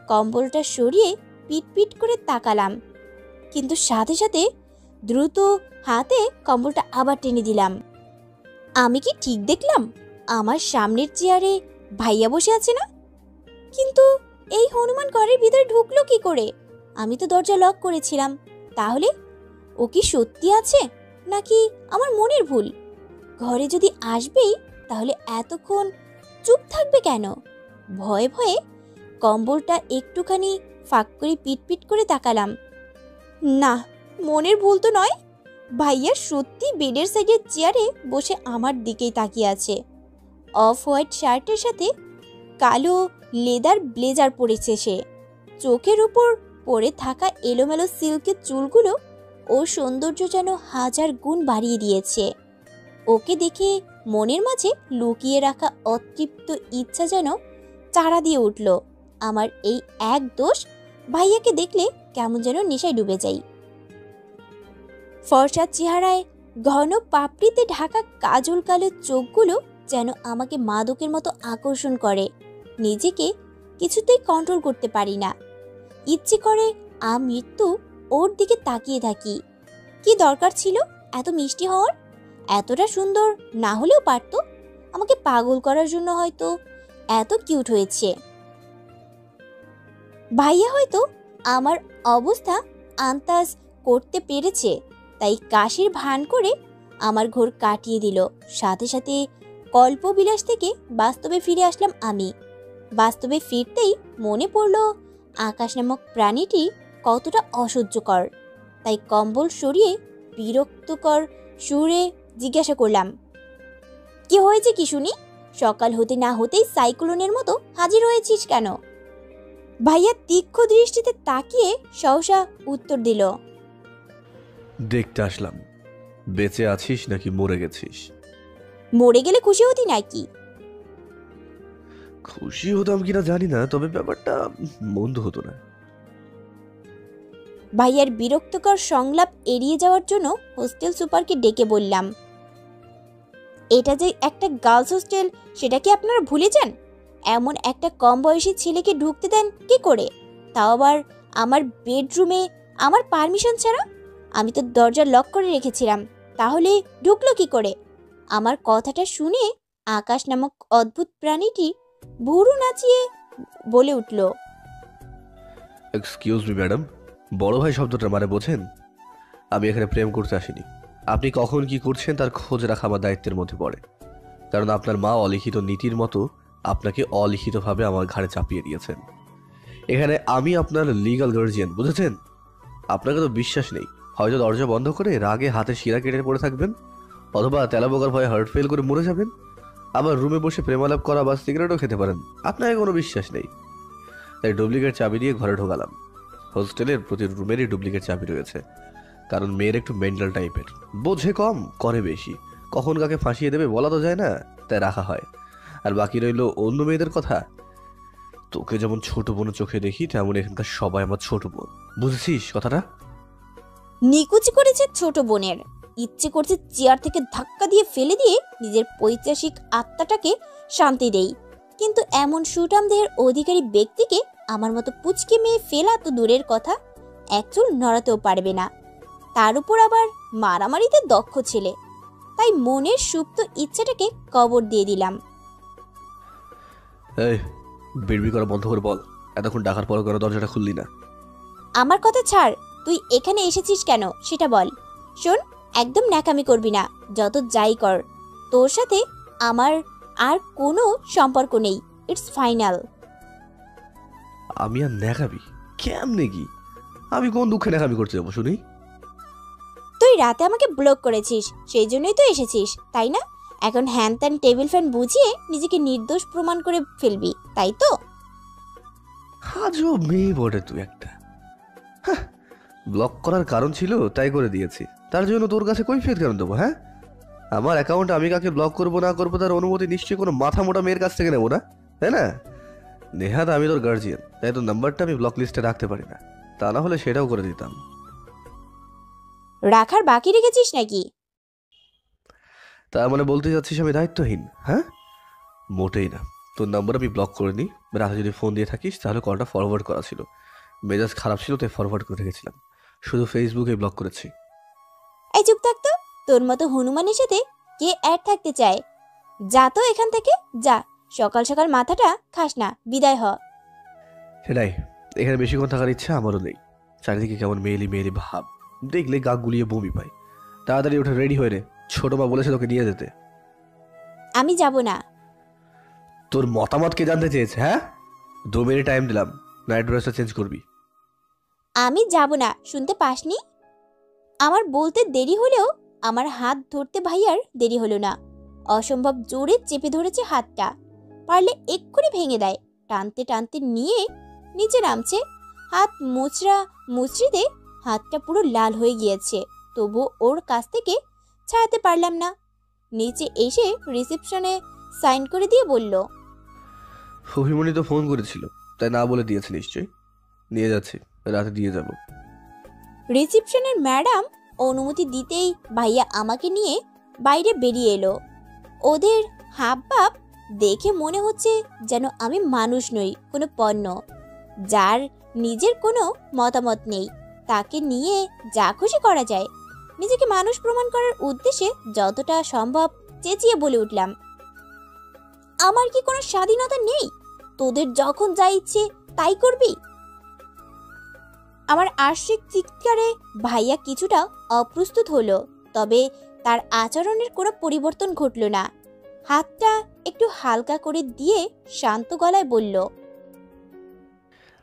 কম্বলটা সরিয়ে পিট পিট করে তাকালাম, কিন্তু সাথে সাথে দ্রুত হাতে কম্বলটা আবার টেনে দিলাম। আমি কি ঠিক দেখলাম? আমার সামনের চেয়ারে ভাইয়া বসে আছে না? কিন্তু এই হনুমান ঘরের ভিতরে ঢুকলো কি করে? আমি তো দরজা লক করেছিলাম। তাহলে ও কি সত্যি আছে নাকি আমার মনের ভুল? ঘরে যদি আসবেই তাহলে এতক্ষণ চুপ থাকবে কেন? ভয়ে ভয়ে কম্বলটা একটুখানি ফাঁক করে পিটপিট করে তাকালাম। না, মনের ভুল তো নয়। ভাইয়া সত্যি বেডের সাইডের চেয়ারে বসে আমার দিকেই তাকিয়ে আছে। অফ হোয়াইট শার্টের সাথে কালো লেদার ব্লেজার পরেছে সে। চোখের উপর পরে থাকা এলোমেলো সিল্কের চুলগুলো ও সৌন্দর্য যেন 1000 গুণ বাড়িয়ে দিয়েছে। ওকে দেখে মনের মাঝে লুকিয়ে রাখা অতৃপ্ত ইচ্ছা যেন চারা দিয়ে উঠল। আমার এই এক দোষ, ভাইয়াকে দেখলে কেমন যেন নেশায় ডুবে যাই। ফর্সা চেহারায় ঘন পাপড়িতে ঢাকা কাজল কালো চোখগুলো যেন আমাকে মাদকের মতো আকর্ষণ করে। নিজেকে কিছুতেই কন্ট্রোল করতে পারি না। ইচ্ছে করে আমৃত্যু ওর দিকে তাকিয়ে থাকি। কি দরকার ছিল এত মিষ্টি হওয়ার? এতটা সুন্দর না হলেও পারতো। আমাকে পাগল করার জন্য হয়তো এত কিউট হয়েছে। ভাইয়া হয়তো আমার অবস্থা আন্দাজ করতে পেরেছে, তাই কাশির ভান করে আমার ঘোর কাটিয়ে দিল। সাথে সাথে কল্পবিলাস থেকে বাস্তবে ফিরে আসলাম আমি। বাস্তবে ফিরতেই মনে পড়ল আকাশ নামক প্রাণীটি কতটা অসহ্যকর। তাই কম্বল সরিয়ে বিরক্তকর সুরে জিজ্ঞাসা করলাম, কি হয়েছে কি শুনি? সকাল হতে না হতেই সাইক্লোনের মতো হাজির হয়েছিস কেন? ভাইয়া তীক্ষ্ণ দৃষ্টিতে তাকিয়ে সহসা উত্তর দিল, দেখতে আসলাম বেঁচে আছিস নাকি মরে গেছিস। মরে গেলে খুশি হতি নাকি? খুশি হতাম কিনা জানি না, তবে ব্যাপারটা মন্দ হতো না। ভাইয়ার বিরক্তকর সংলাপ এড়িয়ে যাওয়ার জন্য হোস্টেল সুপারকে ডেকে বললাম, এটা যে একটা গার্লস হোস্টেল সেটা কি আপনারা ভুলে যান? এমন একটা কম বয়সী ছেলেকে ঢুকতে দেন কি করে? তাও আবার আমার বেডরুমে আমার পারমিশন ছাড়া। আমি তো দরজা লক করে রেখেছিলাম, তাহলে ঢুকলো কি করে? আমার কথাটা শুনে আকাশ নামক অদ্ভুত প্রাণীটি ভুরু নাচিয়ে বলে উঠল, এক্সকিউজ মি ম্যাডাম, বড় ভাই শব্দটা মানে বোঝেন? আমি এখানে প্রেম করতে আসিনি। আপনি কখন কি করছেন তার খোঁজ রাখা আমার দায়িত্বের মধ্যে পড়ে, কারণ আপনার মা অলিখিত নীতির মতো আপনাকে অলিখিতভাবে আমার ঘাড়ে চাপিয়ে দিয়েছেন। এখানে আমি আপনার লিগ্যাল গার্জিয়ান, বুঝেছেন? আপনাকে তো বিশ্বাস নেই। হয়তো দরজা বন্ধ করে রাগে হাতে শিরা কেটে পড়ে থাকবেন, অথবা তেলাপোকার ভয়ে হার্ট ফেল করে মরে যাবেন, আবার রুমে বসে প্রেমালাপ করা বা সিগারেটও খেতে পারেন। আপনাকে কোনো বিশ্বাস নেই, তাই ডুপ্লিকেট চাবি দিয়ে ঘরে ঢোকালাম। হোস্টেলের প্রতি রুমেরই ডুপ্লিকেট চাবি রয়েছে, কারণ মেয়ের একটু মেন্টাল টাইপের, বোঝে কম করে বেশি, কখন কাকে ফাঁসিয়ে দেবে বলা তো যায় না, তাই রাখা হয়। আর বাকি রইল অন্য মেয়েদের কথা। তোকে যেমন ছোট বোন চোখে দেখি, তেমন এখানকার সবাই আমার ছোট বোন, বুঝেছিস কথাটা? নিকুচি করেছে ছোট বোনের, ইচ্ছে করছে চেয়ার থেকে ধাক্কা দিয়ে ফেলে দিয়ে নিজের পৈশাচিক আত্মাটাকে শান্তি দেই, কিন্তু এমন সুঠাম দেহের অধিকারী ব্যক্তিকে আমার মতো পুচকে মেয়ে ফেলা তো দূরের কথা, এক চুল নড়াতেও পারবে না। তার উপর আবার মারামারিতে দক্ষ ছেলে, তাই মনের সুপ্ত ইচ্ছেটাকে কবর দিয়ে দিলাম। এই বিড়বিড় করা বন্ধ করে বল, এতক্ষণ ডাকার পর কেন দরজাটা খুললি না? আমার কথা ছাড়, তুই এখানে এসেছিস কেন সেটা বল। শোন, একদম ন্যাকামি করবি না, যত যাই কর, তোর সাথে আমার আর কোনো সম্পর্ক নেই, ইটস ফাইনাল। আমি আর ন্যাকামি? কেমনে কি? আমি কোন দুঃখে ন্যাকামি করতে যাবো শুনি? তুই রাতে আমাকে ব্লক করেছিস, সেই জন্যই তো এসেছিস, তাই না? এখন হ্যান ত্যান টেবিল ফ্যান বুঝিয়ে নিজেকে নির্দোষ প্রমাণ করে ফেলবি, তাই তো? আজও মেয়ে বটে তুই একটা। ব্লক করার কারণ ছিল তাই করে দিয়েছি, তার জন্য তোর কাছে কৈফিয়ত কেন দেবো? হ্যাঁ, আমার অ্যাকাউন্ট আমি কাকে ব্লক করবো না করবো তার অনুমতি নিশ্চয়ই কোনো মাথা মোটা মেয়ের কাছ থেকে নেবো না, তাই না? নেহাত আমি তোর গার্জিয়ান, তাই তোর নাম্বারটা আমি ব্লক লিস্টে রাখতে পারি না, তা না হলে সেটাও করে দিতাম। রাখার বাকি রেখেছিস নাকি? তার মানে বলতে যাচ্ছিস আমি দায়িত্বহীন? হ্যাঁ, মোটেই না। তোর নাম্বার আমি ব্লক করে নিই, রাতে যদি ফোন দিয়ে থাকিস তাহলে কলটা ফরওয়ার্ড করা ছিল, মেজাজ খারাপ ছিল তাই ফরওয়ার্ড করে রেখেছিলাম, শুধু ফেসবুকে ব্লক করেছি। এই চুপ থাকতো, তোর মতো হনুমানের সাথে কে অ্যাড থাকতে চায়? যা তো এখান থেকে যা, সকাল সকাল মাথাটা খাস না, বিদায় হ। সেটাই, এখানে বেশিক্ষণ থাকার ইচ্ছা আমারও নেই। চারিদিকে কেমন মেয়েলি মেয়েলি ভাব, দেখলে গা গুলিয়ে বমি পায়। তাড়াতাড়ি উঠে রেডি হয়ে রে, ছোট মা বলেছে তোকে নিয়ে যেতে। আমি যাব না। তোর মতামত কে জানতে চেয়েছে? হ্যাঁ, 2 মিনিট টাইম দিলাম, নাইট ড্রেসটা চেঞ্জ করবি। আমি যাব না, শুনতে পাসনি? আমার বলতে দেরি হলেও আমার হাত ধরতে ভাইয়ার দেরি হলো না। অসম্ভব জোরে চেপে ধরেছে হাতটা, পারলে এক্ষুনি ভেঙে দেয়। টানতে টানতে নিয়ে নিচে নামছে, হাত মুচড়িতে হাতটা পুরো লাল হয়ে গিয়েছে, তবু ওর কাছ থেকে ছাড়াতে পারলাম না। নিচে এসে রিসেপশনে সাইন করে দিয়ে বলল, অভিমন্যু তো ফোন করেছিল, তাই না বলে দিয়েছে নিশ্চয়ই। নিয়ে যাচ্ছি, রাতে দিয়ে যাব। রিসেপশনের ম্যাডাম অনুমতি দিতেই ভাইয়া আমাকে নিয়ে বাইরে বেরিয়ে এলো। ওদের হাবভাব দেখে মনে হচ্ছে যেন আমি মানুষ নই, কোনো পণ্য, যার নিজের কোনো মতামত নেই, তাকে নিয়ে যা খুশি করা যায়। নিজেকে মানুষ প্রমাণ করার উদ্দেশ্যে যতটা সম্ভব চেঁচিয়ে বলে উঠলাম, আমার কি কোনো স্বাধীনতা নেই? তোদের যখন যা ইচ্ছে তাই করবি। আমার আশ্রিক চিৎকারে ভাইয়া কিছুটা অপ্রস্তুত হলো, তবে তার আচরণের কোনো পরিবর্তন ঘটল না। হাতটা একটু হালকা করে দিয়ে শান্ত গলায় বলল,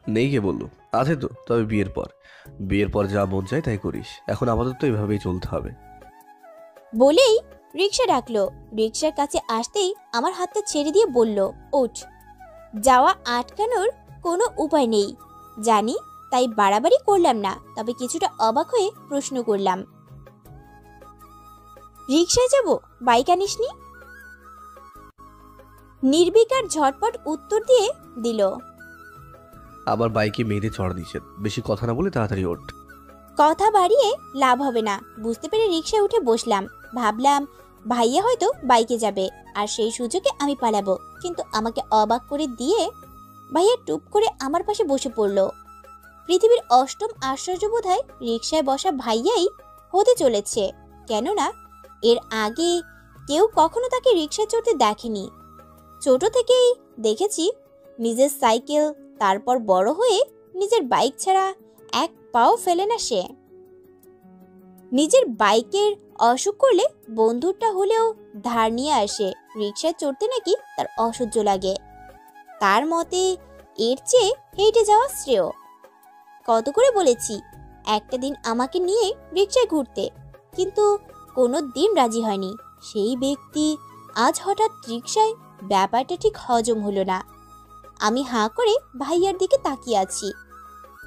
নেই কে বললো? আছে তো, তবে বিয়ের পর যা মন চায় তাই করিস, এখন আপাতত এভাবেই চলতে হবে। বলেই রিক্সা ডাকলো। রিক্সার কাছে আসতেই আমার হাতটা ছেড়ে দিয়ে বলল, ওঠ। যাওয়া আটকানোর কোনো উপায় নেই জানি, তাই বাড়াবাড়ি করলাম না, তবে কিছুটা অবাক হয়ে প্রশ্ন করলাম, রিক্সায় যাব, বাইক আনিসনি? নির্বিকার ঝটপট উত্তর দিয়ে দিল, আবার বাইকে মেয়েদের চড়া নিষেধ, বেশি কথা না বলে তাড়াতাড়ি ওঠ। কথা বাড়িয়ে লাভ হবে না বুঝতে পেরে রিক্সায় উঠে বসলাম। ভাবলাম ভাইয়া হয়তো বাইকে যাবে আর সেই সুযোগে আমি পালাবো, কিন্তু আমাকে অবাক করে দিয়ে ভাইয়া টুপ করে আমার পাশে বসে পড়ল। পৃথিবীর অষ্টম আশ্চর্য বোধহয় রিক্সায় বসা ভাইয়াই হতে চলেছে, কেননা এর আগে কেউ কখনো তাকে রিক্সায় চড়তে দেখেনি। ছোট থেকেই দেখেছি নিজের সাইকেল, তারপর বড় হয়ে নিজের বাইক ছাড়া এক পাও ফেলে না সে। নিজের বাইকের অসুখ করলে বন্ধুরটা হলেও ধার নিয়ে আসে, রিক্সায় চড়তে নাকি তার অসহ্য লাগে। তার মতে এর চেয়ে হেঁটে যাওয়া শ্রেয়। কত করে বলেছি একটা দিন আমাকে নিয়ে রিকশায় ঘুরতে, কিন্তু কোনো দিন রাজি হয়নি সেই ব্যক্তি। আজ হঠাৎ রিকশায়, ব্যাপারটা ঠিক হজম হলো না। আমি হাঁ করে ভাইয়ার দিকে তাকিয়ে আছি।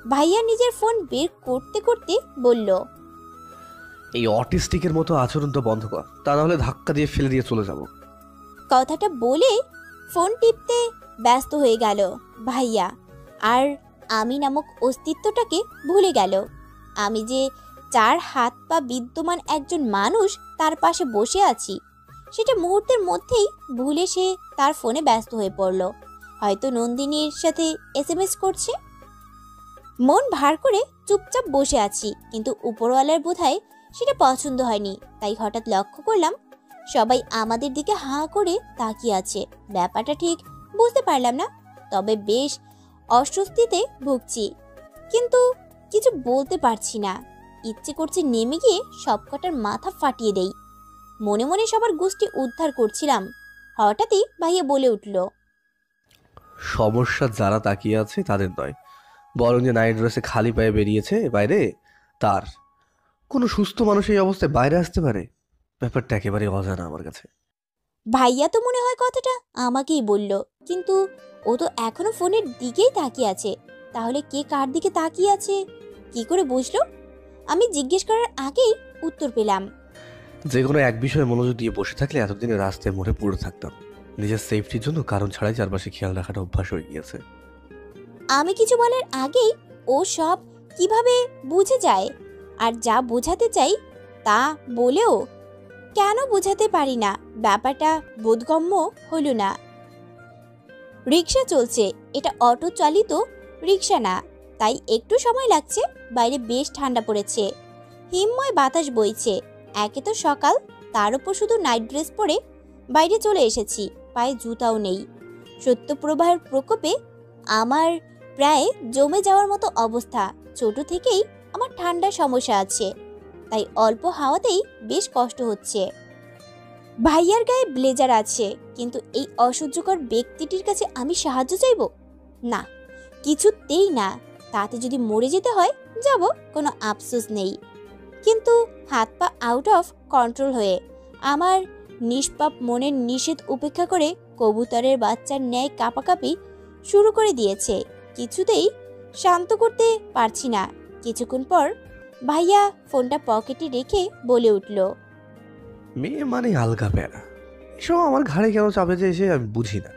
ভাইয়া নিজের ফোন বের করতে করতে বলল, এই অটিস্টিকের মতো আচরণ তো বন্ধ কর, তা নাহলে ধাক্কা দিয়ে ফেলে দিয়ে চলে যাব। কথাটা বলে ফোন টিপতে ব্যস্ত হয়ে গেল ভাইয়া, আর আমি নামক অস্তিত্বটাকে ভুলে গেল। আমি যে 4 হাত পা বিদ্যমান একজন মানুষ তার পাশে বসে আছি সেটা মুহূর্তের মধ্যেই ভুলে সে তার ফোনে ব্যস্ত হয়ে পড়ল। হয়তো নন্দিনীর সাথে SMS করছে। মন ভার করে চুপচাপ বসে আছি, কিন্তু উপরওয়ালার বোধহয় সেটা পছন্দ হয়নি। তাই হঠাৎ লক্ষ্য করলাম সবাই আমাদের দিকে হাঁ করে তাকিয়ে আছে। ব্যাপারটা ঠিক বুঝতে পারলাম না, তবে বেশ অস্বস্তিতে ভুগছি, কিন্তু কিছু বলতে পারছি না। ইচ্ছে করছে নেমে গিয়ে সবকটার মাথা ফাটিয়ে দেই। মনে মনে সবার গোষ্ঠী উদ্ধার করছিলাম, হঠাৎই ভাইয়া বলে উঠল, সমস্যা যারা তাকিয়ে আছে তাদের নয়, বরং যে নাইট ড্রেসে খালি পায়ে বেরিয়েছে বাইরে তার। কোনো সুস্থ মানুষ এই অবস্থায় বাইরে আসতে পারে? ব্যাপারটা একেবারে অজানা আমার কাছে। ভাইয়া তো মনে হয় কথাটা আমাকেই বলল, কিন্তু ও তো এখনো ফোনের দিকেই তাকিয়ে আছে। তাহলে কে কার দিকে তাকিয়ে আছে কি করে বুঝলো? আমি জিজ্ঞেস করার আগেই উত্তর পেলাম। যে কোনো এক বিষয়ে মনোযোগ দিয়ে বসে থাকলে এতদিনে রাস্তায় মোড়ে পড়ে থাকতাম। নিজের সেফটির জন্য কারণ ছাড়াই চারপাশে খেয়াল রাখাটা অভ্যাস হয়ে গিয়েছে। আমি কিছু বলার আগেই ও সব কিভাবে বুঝে যায়, আর যা বোঝাতে চাই তা বলেও কেন বোঝাতে পারি না, ব্যাপারটা বোধগম্য হলো না। রিক্সা চলছে, এটা অটো চালিত রিক্সা না, তাই একটু সময় লাগছে। বাইরে বেশ ঠান্ডা পড়েছে, হিমময় বাতাস বইছে। একে তো সকাল, তার উপর শুধু নাইট ড্রেস পরে বাইরে চলে এসেছি, পায়ে জুতাও নেই। সত্যপ্রবাহের প্রকোপে আমার প্রায় জমে যাওয়ার মতো অবস্থা। ছোট থেকেই আমার ঠান্ডার সমস্যা আছে, তাই অল্প হাওয়াতেই বেশ কষ্ট হচ্ছে। ভাইয়ার গায়ে ব্লেজার আছে, কিন্তু এই অসহ্যকর ব্যক্তিটির কাছে আমি সাহায্য চাইব না, কিছুতেই না। তাতে যদি মরে যেতে হয় যাব, কোনো আফসোস নেই। কিন্তু হাত পা আউট অফ কন্ট্রোল হয়ে আমার নিষ্পাপ মনের নিষেধ উপেক্ষা করে কবুতরের বাচ্চার ন্যায় কাঁপাকাঁপি শুরু করে দিয়েছে। কিছুতেই শান্ত করতে পারছি না। কিছুক্ষণ পর ভাইয়া ফোনটা পকেটে রেখে বলে উঠল, মেয়ে মানে আলগা প্যারা, এসব আমার ঘাড়ে কেন চাপে যে এসে আমি বুঝি না।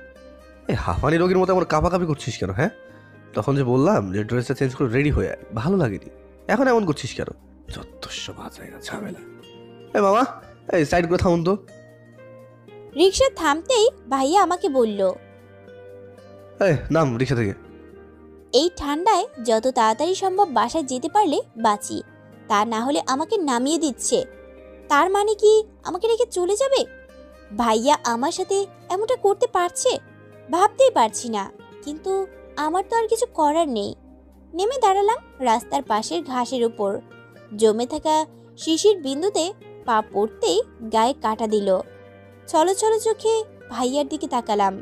এই হাঁফানি রোগীর মতো আমার কাঁপাকাঁপি করছিস কেন? হ্যাঁ, তখন যে বললাম যে ড্রেসটা চেঞ্জ করে রেডি হয়ে আয়, ভালো লাগেনি, এখন এমন করছিস কেন? যত্তস্ব বাজায় না ঝামেলা। এই মামা, এই সাইড করে থামুন তো। রিক্সা থামতেই ভাইয়া আমাকে বলল, এই নাম রিক্সা থেকে। এই ঠান্ডায় যত তাড়াতাড়ি সম্ভব বাসায় যেতে পারলে বাঁচি, তা না হলে আমাকে নামিয়ে দিচ্ছে। তার মানে কি আমাকে রেখে চলে যাবে? ভাইয়া আমার সাথে এমনটা করতে পারছে ভাবতেই পারছি না, কিন্তু আমার তো আর কিছু করার নেই। নেমে দাঁড়ালাম রাস্তার পাশের ঘাসের উপর। জমে থাকা শিশির বিন্দুতে পা পড়তেই গায়ে কাটা দিল। ছলো ছলো চোখে ভাইয়ার দিকে তাকালাম।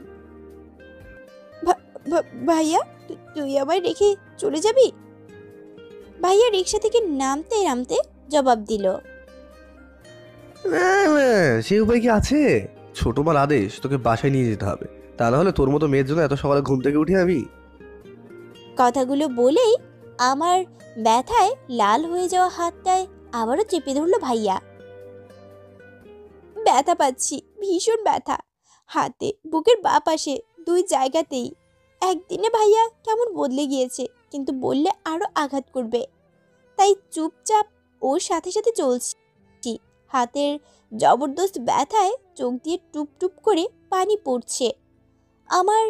ভাইয়া, তুই আমায় রেখে চলে যাবি? ভাইয়া রিক্সা থেকে নামতে নামতে জবাব দিল, সে উপায় কি আছে? ছোট মার আদেশ, তোকে বাসায় নিয়ে যেতে হবে, তা না হলে তোর মতো মেয়ের জন্য এত সকালে ঘুম থেকে উঠি আমি? কথাগুলো বলেই আমার ব্যথায় লাল হয়ে যাওয়া হাতটায় আবারও চেপে ধরল ভাইয়া। ব্যথা পাচ্ছি, ভীষণ ব্যথা, হাতে, বুকের বাঁ পাশে, 2 জায়গাতেই। একদিনে ভাইয়া কেমন বদলে গিয়েছে, কিন্তু বললে আরো আঘাত করবে, তাই চুপচাপ ওর সাথে সাথে চলছি। হাতের জবরদস্ত ব্যথায় চোখ দিয়ে টুপ টুপ করে পানি পড়ছে। আমার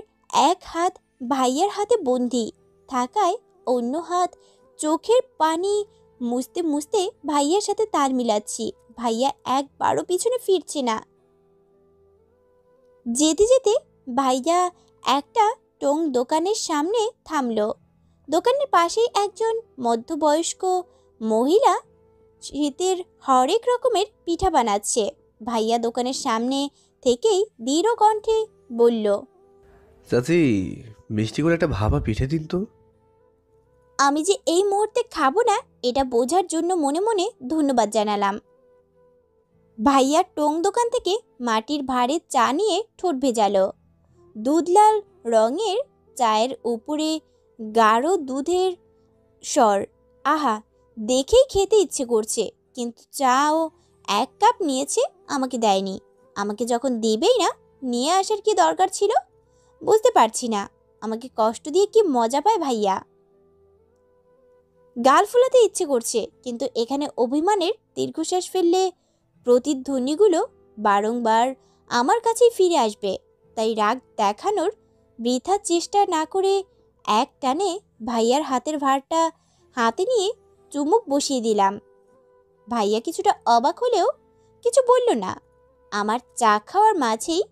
এক হাত ভাইয়ার হাতে বন্দি থাকায় অন্য হাত চোখের পানি মুছতে মুছতে ভাইয়ার সাথে তাল মিলাচ্ছি। ভাইয়া একবারও পিছনে ফিরছে না। যেতে যেতে ভাইয়া একটা টং দোকানের সামনে থামলো। দোকানের পাশেই একজন মধ্যবয়স্ক মহিলা শীতের হরেক রকমের পিঠা বানাচ্ছে। ভাইয়া দোকানের সামনে থেকেই দৃঢ় কণ্ঠে বলল, চাচি, মিষ্টি করে একটা ভাপা পিঠে দিন তো। আমি যে এই মুহূর্তে খাবো না এটা বোঝার জন্য মনে মনে ধন্যবাদ জানালাম। ভাইয়া টং দোকান থেকে মাটির ভাঁড়ে চা নিয়ে ঠোঁট ভেজালো। দুধলাল রঙের চায়ের উপরে গাঢ় দুধের স্বর। আহা, দেখেই খেতে ইচ্ছে করছে, কিন্তু চাও 1 কাপ নিয়েছে, আমাকে দেয়নি। আমাকে যখন দেবেই না, নিয়ে আসার কি দরকার ছিল? বুঝতে পারছি না আমাকে কষ্ট দিয়ে কি মজা পায় ভাইয়া। গাল ফুলাতে ইচ্ছে করছে, কিন্তু এখানে অভিমানের দীর্ঘশ্বাস ফেললে প্রতিধ্বনিগুলো বারংবার আমার কাছেই ফিরে আসবে। তাই রাগ দেখানোর বৃথা চেষ্টা না করে এক টানে ভাইয়ার হাতের ভাঁড়টা হাতে নিয়ে চুমুক বসিয়ে দিলাম। ভাইয়া কিছুটা অবাক হলেও কিছু বলল না। আমার চা খাওয়ার মাঝেই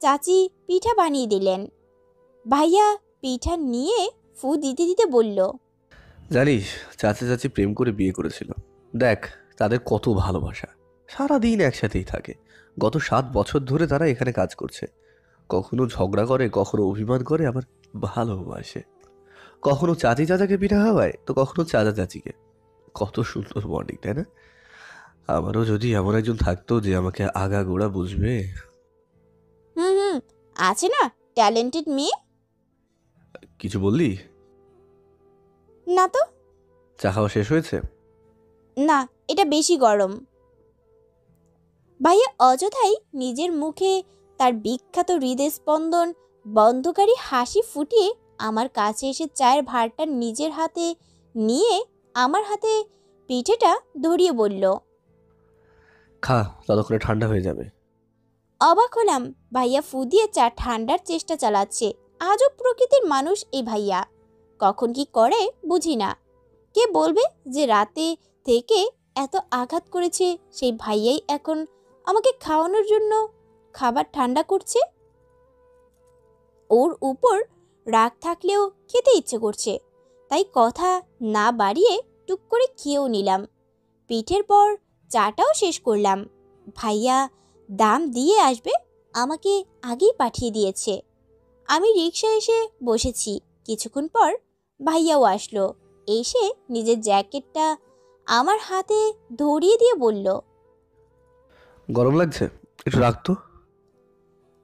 চাচি পিঠা বানিয়ে দিলেন। ভাইয়া পিঠা নিয়ে ফু দিতে দিতে বলল, জানিস, চাচা চাচি প্রেম করে বিয়ে করেছিল। দেখ তাদের কত ভালোবাসা, সারাদিন একসাথেই থাকে। গত 7 বছর ধরে তারা এখানে কাজ করছে। কখনো ঝগড়া করে, কখনো অভিমান করে, আবার ভালোবাসে। কখনো চাচি চাচাকে পিঠা খাওয়ায়, তো কখনো চাচা চাচিকে। কত সুন্দর বন্ডিং, তাই না? আমারও যদি এমন একজন থাকতো যে আমাকে আগাগোড়া বুঝবে। হুম, আছে না ট্যালেন্টেড মেয়ে? কিছু বললি? না তো। চা খাওয়া শেষ হয়েছে? না, এটা বেশি গরম। ভাইয়া অযথাই নিজের মুখে তার বিখ্যাত হৃদয়স্পন্দন বন্ধকারী হাসি ফুটিয়ে আমার কাছে এসে চায়ের ভাঁড়টা নিজের হাতে নিয়ে আমার হাতে পিঠেটা ধরিয়ে বলল, খা, ততক্ষণে ঠান্ডা হয়ে যাবে। অবাক হলাম, ভাইয়া ফু দিয়ে চা ঠান্ডার চেষ্টা চালাচ্ছে। আজব প্রকৃতির মানুষ এই ভাইয়া, কখন কি করে বুঝি না। কে বলবে যে রাতে থেকে এত আঘাত করেছে সেই ভাইয়াই এখন আমাকে খাওয়ানোর জন্য খাবার ঠান্ডা করছে। ওর উপর রাগ থাকলেও খেতে ইচ্ছে করছে, তাই কথা না বাড়িয়ে টুক করে খেয়েও নিলাম। পিঠের পর চাটাও শেষ করলাম। ভাইয়া দাম দিয়ে আসবে আমাকে আগেই পাঠিয়ে দিয়েছে। আমি রিকশায় এসে বসেছি। কিছুক্ষণ পর ভাইয়াও আসলো। এসে নিজের জ্যাকেটটা আমার হাতে ধরিয়ে দিয়ে বলল, গরম লাগছে, একটু রাখতো।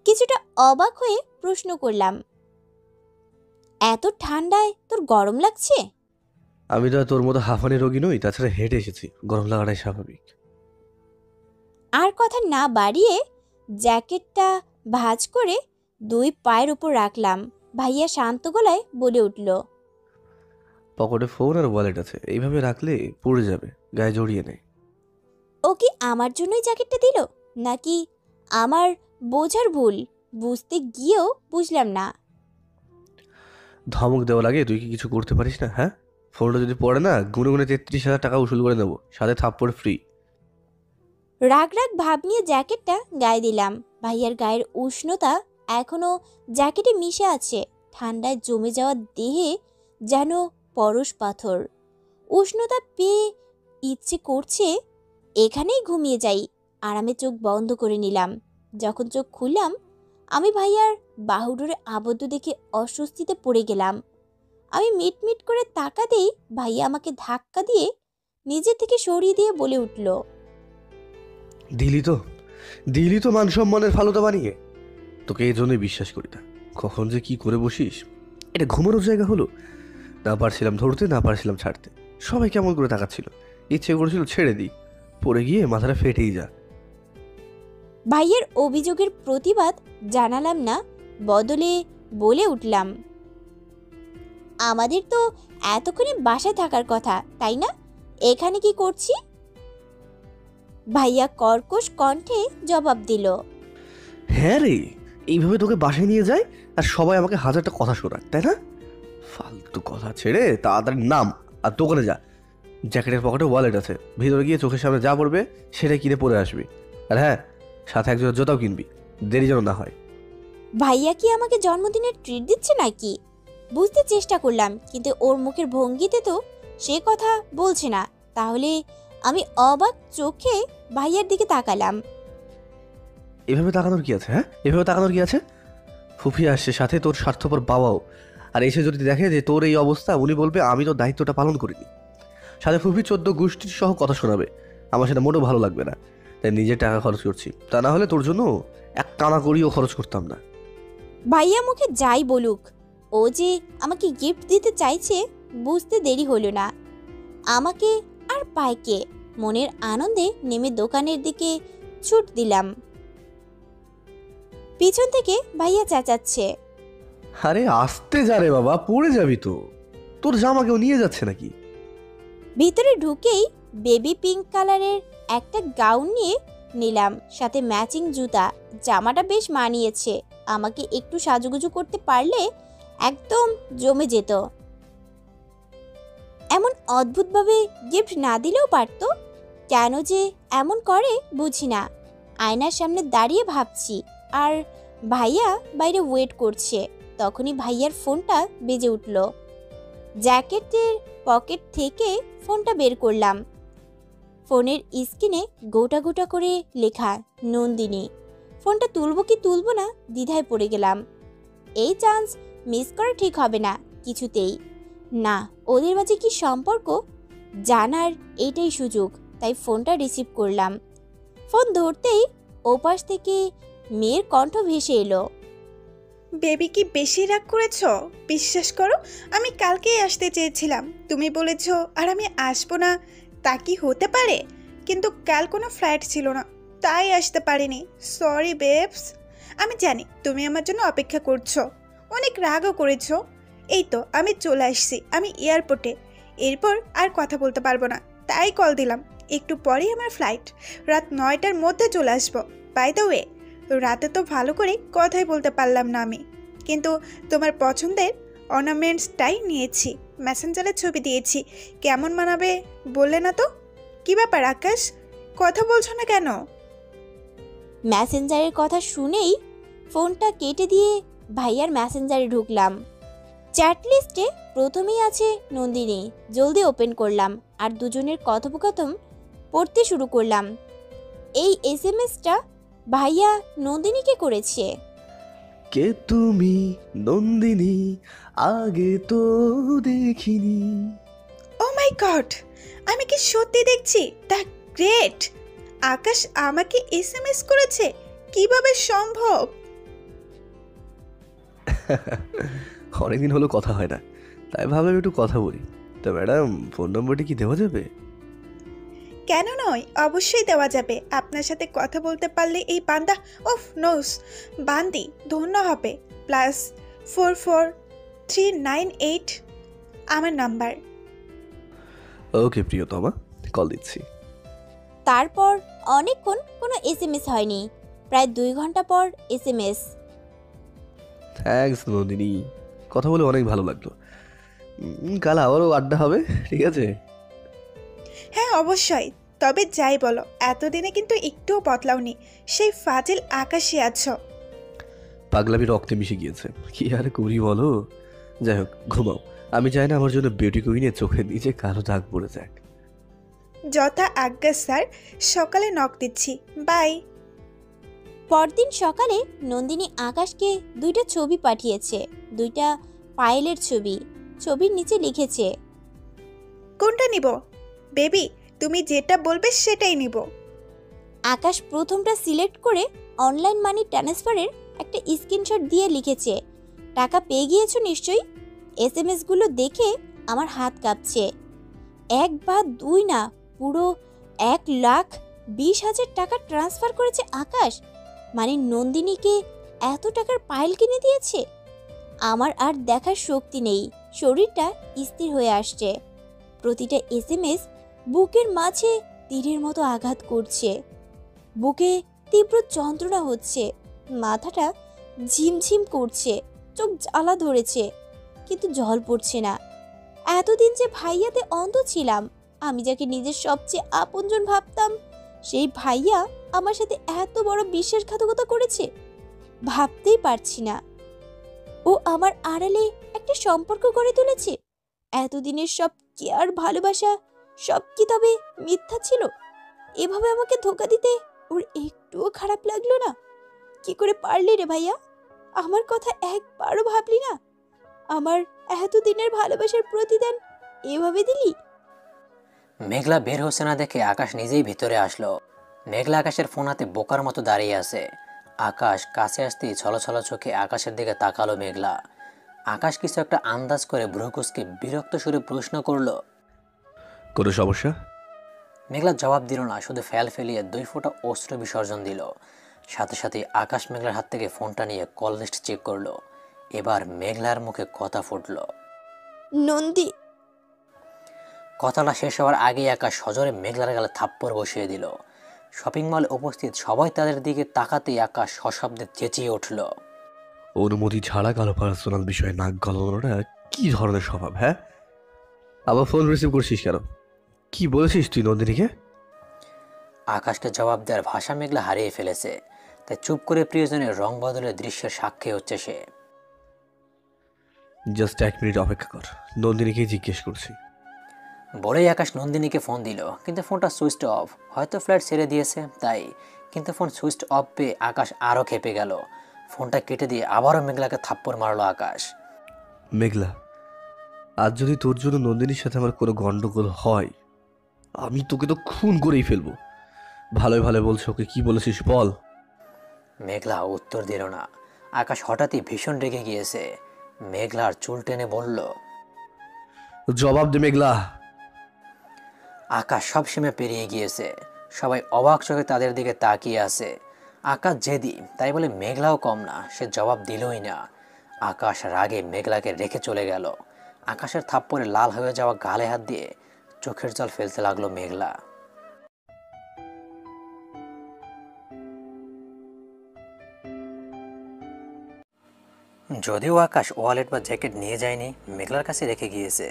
কিছুটা অবাক হয়ে প্রশ্ন করলাম, এত ঠান্ডায় তোর গরম লাগছে? আমি তো আর তোর মতো হাঁফানি রোগী নই, তাছাড়া হেঁটে এসেছি, গরম লাগাটাই স্বাভাবিক। আর কথা না বাড়িয়ে জ্যাকেটটা ভাঁজ করে 2 পায়ের উপর রাখলাম। ভাইয়া শান্ত গলায় বলে উঠল, পকেটে ফোন আর ওয়ালেট আছে, এইভাবে রাখলে পড়ে যাবে, গায়ে জড়িয়ে নেয়। ও কি আমার জন্যই জ্যাকেটটা দিল, নাকি আমার বোঝার ভুল? বুঝতে গিয়েও বুঝলাম না। ধমক দেওয়া লাগে, তুই কি কিছু করতে পারিস না? হ্যাঁ, ফোনটা যদি পড়ে না, গুনে গুনে 33,000 টাকা উসুল করে নেবো, সাথে থাপ্পড় ফ্রি। রাগ রাগ ভাব নিয়ে জ্যাকেটটা গায়ে দিলাম। ভাইয়ার গায়ের উষ্ণতা এখনো জ্যাকেটে মিশে আছে। ঠান্ডায় জমে যাওয়া দেহে যেন পরশ পাথর। উষ্ণতা পেয়ে ইচ্ছে করছে এখানেই ঘুমিয়ে যাই। আরামে চোখ বন্ধ করে নিলাম। যখন চোখ খুললাম, আমি ভাইয়ার বাহুডোরে আবদ্ধ দেখে অস্বস্তিতে পড়ে গেলাম। আমি মিটমিট করে তাকাতেই ভাইয়া আমাকে ধাক্কা দিয়ে নিজে থেকে সরিয়ে দিয়ে বলে উঠল, দিলি তো মান সম্মানের ফালুদা বানিয়ে। তোকে এই জন্যই বিশ্বাস করি না। কখন যে কি করে বসিস, এটা ঘুমানোর জায়গা হলো? না পারছিলাম ধরতে, না পারছিলাম ছাড়তে। সবাই কেমন করে তাকাচ্ছিল, ইচ্ছে করেছিল ছেড়ে দিই, পড়ে গিয়ে মাথাটা ফেটেই যা। ভাইয়ের অভিযোগের প্রতিবাদ জানালাম না, বদলে বলে উঠলাম, আমাদের তো এতক্ষণে বাসায় থাকার কথা, তাই না? এখানে কি করছি? ভাইয়া কর্কশ কণ্ঠে জবাব দিল, হ্যাঁ রে, এইভাবে তোকে বাসায় নিয়ে যায় আর সবাই আমাকে হাজারটা কথা শোনায়, তাই না? ফালতু কথা ছেড়ে তাড়াতাড়ি নাম আর দোকানে যা। জ্যাকেটের পকেটে ওয়ালেট আছে, ভিতরে গিয়ে চোখের সামনে যা পড়বে সেটাই কিনে পরে আসবি। আর হ্যাঁ, সাথে একজোড়া জুতাও কিনবি, দেরি যেন না হয়। ভাইয়া কি আমাকে জন্মদিনের ট্রিট দিচ্ছে নাকি? বুঝতে চেষ্টা করলাম, কিন্তু ওর মুখের ভঙ্গিতে তো সে কথা বলছে না। তাহলে আমি অবাক চোখে ভাইয়ার দিকে তাকালাম। এভাবে তাকানোর কি আছে? হ্যাঁ, এভাবে তাকানোর কি আছে? ফুফি আসছে, সাথে তোর স্বার্থপর বাবাও। আর এসে যদি দেখে যে তোর এই অবস্থা, উনি বলবে আমি তোর দায়িত্বটা পালন করিনি। সাথে ফুফি 14 গোষ্ঠীর সহ কথা শোনাবে। আমার সেটা মোটেও ভালো লাগবে না, তাই নিজের টাকা খরচ করছি। তা না হলে তোর জন্য এক কানা করিও খরচ করতাম না। ভাইয়া মুখে যাই বলুক, ও যে আমাকে গিফট দিতে চাইছে বুঝতে দেরি হলো না। আমাকে আর পায়কে মনের আনন্দে নেমে দোকানের দিকে ছুট দিলাম। পিছন থেকে ভাইয়া চেঁচাচ্ছে, আরে আসতে যা রে বাবা, পড়ে যাবি তো। তোর জামা কেউ নিয়ে যাচ্ছে নাকি? ভিতরে ঢুকেই বেবি পিঙ্ক কালারের একটা গাউন নিয়ে নিলাম, সাথে ম্যাচিং জুতা। জামাটা বেশ মানিয়েছে, আমাকে একটু সাজুগুজু করতে পারলে একদম জমে যেত। এমন অদ্ভুতভাবে গিফট না দিলেও পারতো, কেন যে এমন করে বুঝি না। আয়নার সামনে দাঁড়িয়ে ভাবছি, আর ভাইয়া বাইরে ওয়েট করছে। তখনই ভাইয়ার ফোনটা বেজে উঠল। জ্যাকেটের পকেট থেকে ফোনটা বের করলাম। ফোনের স্ক্রিনে গোটা গোটা করে লেখা নন্দিনী। ফোনটা তুলবো কি তুলবো না দ্বিধায় পড়ে গেলাম। এই চান্স মিস করা ঠিক হবে না কিছুতেই। না, ওদের মাঝে কি সম্পর্ক জানার এইটাই সুযোগ, তাই ফোনটা রিসিভ করলাম। ফোন ধরতেই ওপাশ থেকে মেয়ের কণ্ঠ ভেসে এলো, বেবি কি বেশি রাগ করেছ? বিশ্বাস করো, আমি কালকেই আসতে চেয়েছিলাম, তুমি বলেছ আর আমি আসবো না। তা কি হতে পারে? কিন্তু কাল কোনো ফ্লাইট ছিল না, তাই আসতে পারিনি। Sorry babes. আমি জানি তুমি আমার জন্য অপেক্ষা করছো, অনেক রাগও করেছো। এই তো আমি চলে আসছি, আমি এয়ারপোর্টে। এরপর আর কথা বলতে পারবো না, তাই কল দিলাম। একটু পরেই আমার ফ্লাইট, রাত 9টার মধ্যে চলে আসবো। বাই দ্য ওয়ে, রাতে তো ভালো করে কথাই বলতে পারলাম না আমি, কিন্তু তোমার পছন্দের অর্নামেন্টসটাই নিয়েছি। মেসেঞ্জারে ছবি দিয়েছি, কেমন মানাবে বললে না তো? কি ব্যাপার আকাশ, কথা বলছো না কেন? মেসেঞ্জারের কথা শুনেই ফোনটা কেটে দিয়ে ভাইয়ার মেসেঞ্জারে ঢুকলাম। চ্যাট লিস্টে প্রথমেই আছে নন্দিনী। জলদি ওপেন করলাম আর দুজনের কথোপকথন পড়তে শুরু করলাম। এই এসএমএসটা ভাইয়া নন্দিনীকে করেছে। কে তুমি নন্দিনী, আগে তো দেখিনি। ও মাই গড, আমি কি সত্যি দেখছি? The great! আকাশ আমাকে এসএমএস করেছে, কিভাবে সম্ভব? অনেকদিন হলো কথা হয় না, তাই ভাবলাম একটু কথা বলি। তো ম্যাডাম, ফোন নম্বরটি কি দেওয়া যাবে? কেন নয়, অবশ্যই দেওয়া যাবে। আপনার সাথে কথা বলতে পারলে এই বান্দা, ওফ নোস, বান্দি ধন্য হবে। +44398 আমার নাম্বার। ওকে প্রিয়তমা, কল দিচ্ছি। তারপর অনেকক্ষণ কোনো এসএমএস হয়নি। প্রায় 2 ঘন্টা পর এসএমএস। থ্যাঙ্কস নন্দিনী, কথা বলে অনেক ভালো লাগলো। কাল আবারও আড্ডা হবে, ঠিক আছে? হ্যাঁ অবশ্যই, তবে যাই বলো এতদিনে কিন্তু একটুও বদলাওনি, সেই ফাজিল আকাশে আছো। পাগলামি রক্তে মিশে গিয়েছে, কি আর করি বলো। যাই হোক, ঘুমাও। আমি চাই না আমার জন্য বিউটি কুইনের চোখের নিচে কালো দাগ পড়ে যাক। যথা আজ্ঞা স্যার, সকালে নক দিচ্ছি, বাই। পরদিন সকালে নন্দিনী আকাশকে 2টা ছবি পাঠিয়েছে। 2টা পায়েলের ছবি। ছবির নিচে লিখেছে, কোনটা নিব বেবি? তুমি যেটা বলবে সেটাই নিব। আকাশ প্রথমটা সিলেক্ট করে অনলাইন মানি ট্রান্সফারের একটা স্ক্রিনশট দিয়ে লিখেছে, টাকা পেয়ে গিয়েছো নিশ্চয়ই। এসএমএসগুলো দেখে আমার হাত কাঁপছে। 1 বা 2 না, পুরো 1,20,000 টাকা ট্রান্সফার করেছে আকাশ। মানে নন্দিনীকে এত টাকার পায়েল কিনে দিয়েছে। আমার আর দেখার শক্তি নেই, শরীরটা স্থির হয়ে আসছে। প্রতিটা এসএমএস বুকের মাঝে তীরের মতো আঘাত করছে। বুকে তীব্র যন্ত্রণা হচ্ছে, মাথাটা ঝিমঝিম করছে, চোখ জ্বালা ধরেছে, কিন্তু জল পড়ছে না। এতদিন যে ভাইয়াতে অন্ধ ছিলাম, আমি যাকে নিজের সবচেয়ে আপনজন ভাবতাম, সেই ভাইয়া আমার সাথে এত বড় বিশ্বাসঘাতকতা করেছে, ভাবতেই পারছি না। ও আমার আড়ালে একটা সম্পর্ক গড়ে তুলেছে। এতদিনের সব কেয়ার, ভালোবাসা সব কি তবে মিথ্যা ছিল? এভাবে আমাকে ধোঁকা দিতে ওর একটুও খারাপ লাগলো না? কি করে পারলি রে ভাইয়া? আমার কথা একবারও ভাবলি না? আমার এতদিনের ভালোবাসার প্রতিদান এভাবে দিলি? মেঘলা বের হচ্ছে না দেখে আকাশ নিজেই ভিতরে আসলো। মেঘলা আকাশের ফোন হাতে বোকার মতো দাঁড়িয়ে আছে। আকাশ কাছে আসতেই ছলছল চোখে আকাশের দিকে তাকালো মেঘলা। আকাশ কিছু একটা আন্দাজ করে ভ্রুকুচকে বিরক্ত সুরে প্রশ্ন করলো। কোনো সমস্যা? মেঘলা জবাব দিল না, শুধু ফেল ফেলিয়ে 2 ফোঁটা অস্ত্র বিসর্জন দিল। সাথে সাথে আকাশ মেঘলার হাত থেকে ফোনটা নিয়ে কল লিস্ট চেক করলো। এবার মেঘলার মুখে কথা ফুটলো। নন্দী। কথাটা শেষ হওয়ার আগেই আকাশ সজোরে মেঘলার গালে থাপ্পড় বসিয়ে দিল। শপিং মলে উপস্থিত সবাই তাদের দিকে তাকাতেই আকাশ সশব্দে চেঁচিয়ে উঠল। অনুমতি ছাড়া কারো পার্সোনাল বিষয়ে নাক গলানোটা কি ধরনের স্বভাব? হ্যাঁ, আবার ফোন রিসিভ করছিস কেন? কি বলেছিস তুই নন্দিনীকে? আকাশকে জবাব দেওয়ার ভাষা মেঘলা হারিয়ে ফেলেছে, তাই চুপ করে প্রিয়জনের রং বদলের দৃশ্যের সাক্ষী হচ্ছে সে। জাস্ট 1 মিনিট অপেক্ষা কর, নন্দিনীকে জিজ্ঞেস করছি। বলেই আকাশ নন্দিনীকে ফোন দিল, কিন্তু ফোনটা সুইচ অফ। হয়তো ফ্ল্যাট ছেড়ে দিয়েছে তাই। কিন্তু ফোন সুইচ অফ পেয়ে আকাশ আরও খেপে গেল। ফোনটা কেটে দিয়ে আবারও মেঘলাকে থাপ্পড় মারলো আকাশ। মেঘলা, আজ যদি তোর জন্য নন্দিনীর সাথে আমার কোনো গন্ডগোল হয়, আমি তোকে তো খুন করেই ফেলবো। ভালোই ভালো বলছো, ওকে কি বলেছিস বল। মেঘলা উত্তর দিল না। আকাশ হঠাৎই ভীষণ রেগে গিয়েছে। মেঘলার চুল টেনে বলল, জবাব দে মেঘলা। আকাশ সব সীমা পেরিয়ে গিয়েছে। সবাই অবাক চোখে তাদের দিকে তাকিয়ে আছে। আকাশ জেদি, তাই বলে মেঘলাও কম না, সে জবাব দিলই না। আকাশ রাগে মেঘলাকে রেখে চলে গেল। আকাশের থাপ্পড়ে লাল হয়ে যাওয়া গালে হাত দিয়ে চোখের জল ফেলতে লাগলো মেঘলা। যদিও আকাশ ওয়ালেট বা জ্যাকেট নিয়ে যায়নি, মেঘলার কাছে রেখে গিয়েছে।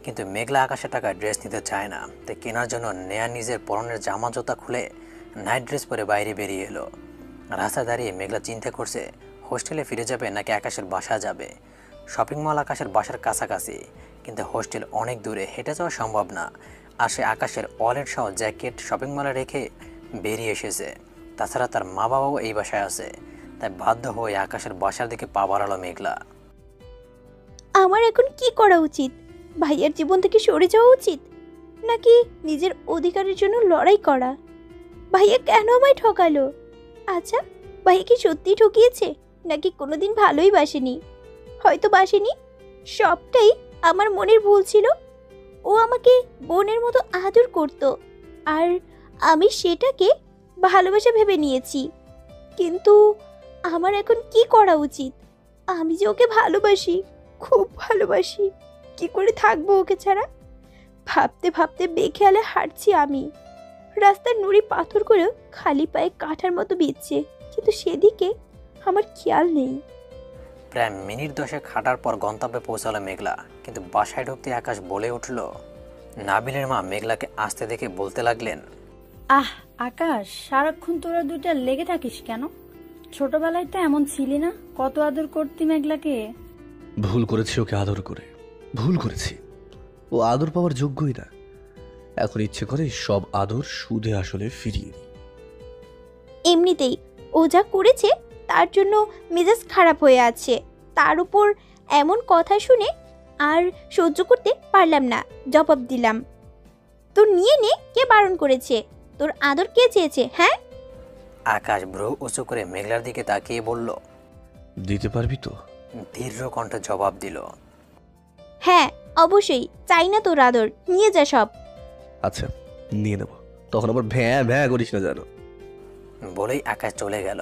কিন্তু মেঘলা আকাশের টাকা ড্রেস নিতে চায় না, তাই কেনার জন্য নেয়া নিজের পরনের জামা জুতা খুলে নাইট ড্রেস পরে বাইরে বেরিয়ে এলো। রাস্তায় দাঁড়িয়ে মেঘলা চিন্তা করছে হোস্টেলে ফিরে যাবে নাকি আকাশের বাসা যাবে। শপিং মল আকাশের বাসার কাছাকাছি, কিন্তু হোস্টেল অনেক দূরে, হেঁটে যাওয়া সম্ভব না। আর সে আকাশের ওয়ালেট সহ জ্যাকেট শপিং মলে রেখে বেরিয়ে এসেছে। তাছাড়া তার মা বাবাও এই বাসায় আছে, তাই বাধ্য হয়ে আকাশের বাসার দিকে পা বাড়ালো মেঘলা। আমার এখন কি করা উচিত? ভাইয়ার জীবন থেকে সরে যাওয়া উচিত, নাকি নিজের অধিকারের জন্য লড়াই করা? ভাইয়া কেন আমায় ঠকালো? আচ্ছা, ভাইয়া কি সত্যি ঠকিয়েছে, নাকি কোনোদিন ভালোই বাসেনি? হয়তো বাসেনি, সবটাই আমার মনের ভুল ছিল। ও আমাকে বোনের মতো আদর করত, আর আমি সেটাকে ভালোবাসা ভেবে নিয়েছি। কিন্তু আমার এখন কি করা উচিত? আমি যে ওকে ভালোবাসি, খুব ভালোবাসি, কি করে থাকবো ওকে ছাড়া? ভাবতে ভাবতে বেখেয়ালে হাঁটছি আমি। রাস্তার নুড়ি পাথর করেও খালি পায়ে কাঁঠার মতো বিচ্ছে, কিন্তু সেদিকে আমার খেয়াল নেই। প্রায় মিনিট 10 হাঁটার পর গন্তব্যে পৌঁছালো মেঘলা, কিন্তু বাসায় ঢুকতে আকাশ বলে উঠল। নাবিলের মা মেঘলাকে আসতে দেখে বলতে লাগলেন, আহ আকাশ, সারাক্ষণ তোরা দুইটা লেগে থাকিস কেন? ছোটবেলায় তো এমন ছিলি না? কত আদর করতি মেঘলাকে। ভুল করেছি ওকে আদর করে, ভুল করেছি। ও আদর পাওয়ার যোগ্যই না। এখন ইচ্ছে করে সব আদর সুদে আসলে ফিরিয়ে দিই। এমনিতেই ও যা করেছে তার জন্য মেজাজ খারাপ হয়ে আছে, তার উপর এমন কথা শুনে আর সহ্য করতে পারলাম না, জবাব দিলাম। তোর নিয়ে নে, কে বারণ করেছে? তোর আদর কে চেয়েছে? হ্যাঁ? আকাশ ভ্রু উঁচু করে মেঘলার দিকে তাকিয়ে বলল, দিতে পারবি তো? দীর্ঘ কণ্ঠে জবাব দিল, হ্যাঁ অবশ্যই, চাই না তোর আদর, নিয়ে যা সব। আচ্ছা, নিয়ে নেব, তখন আবার ভ্যাঁ ভ্যাঁ করিস না জানো। বলেই আকাশ চলে গেল।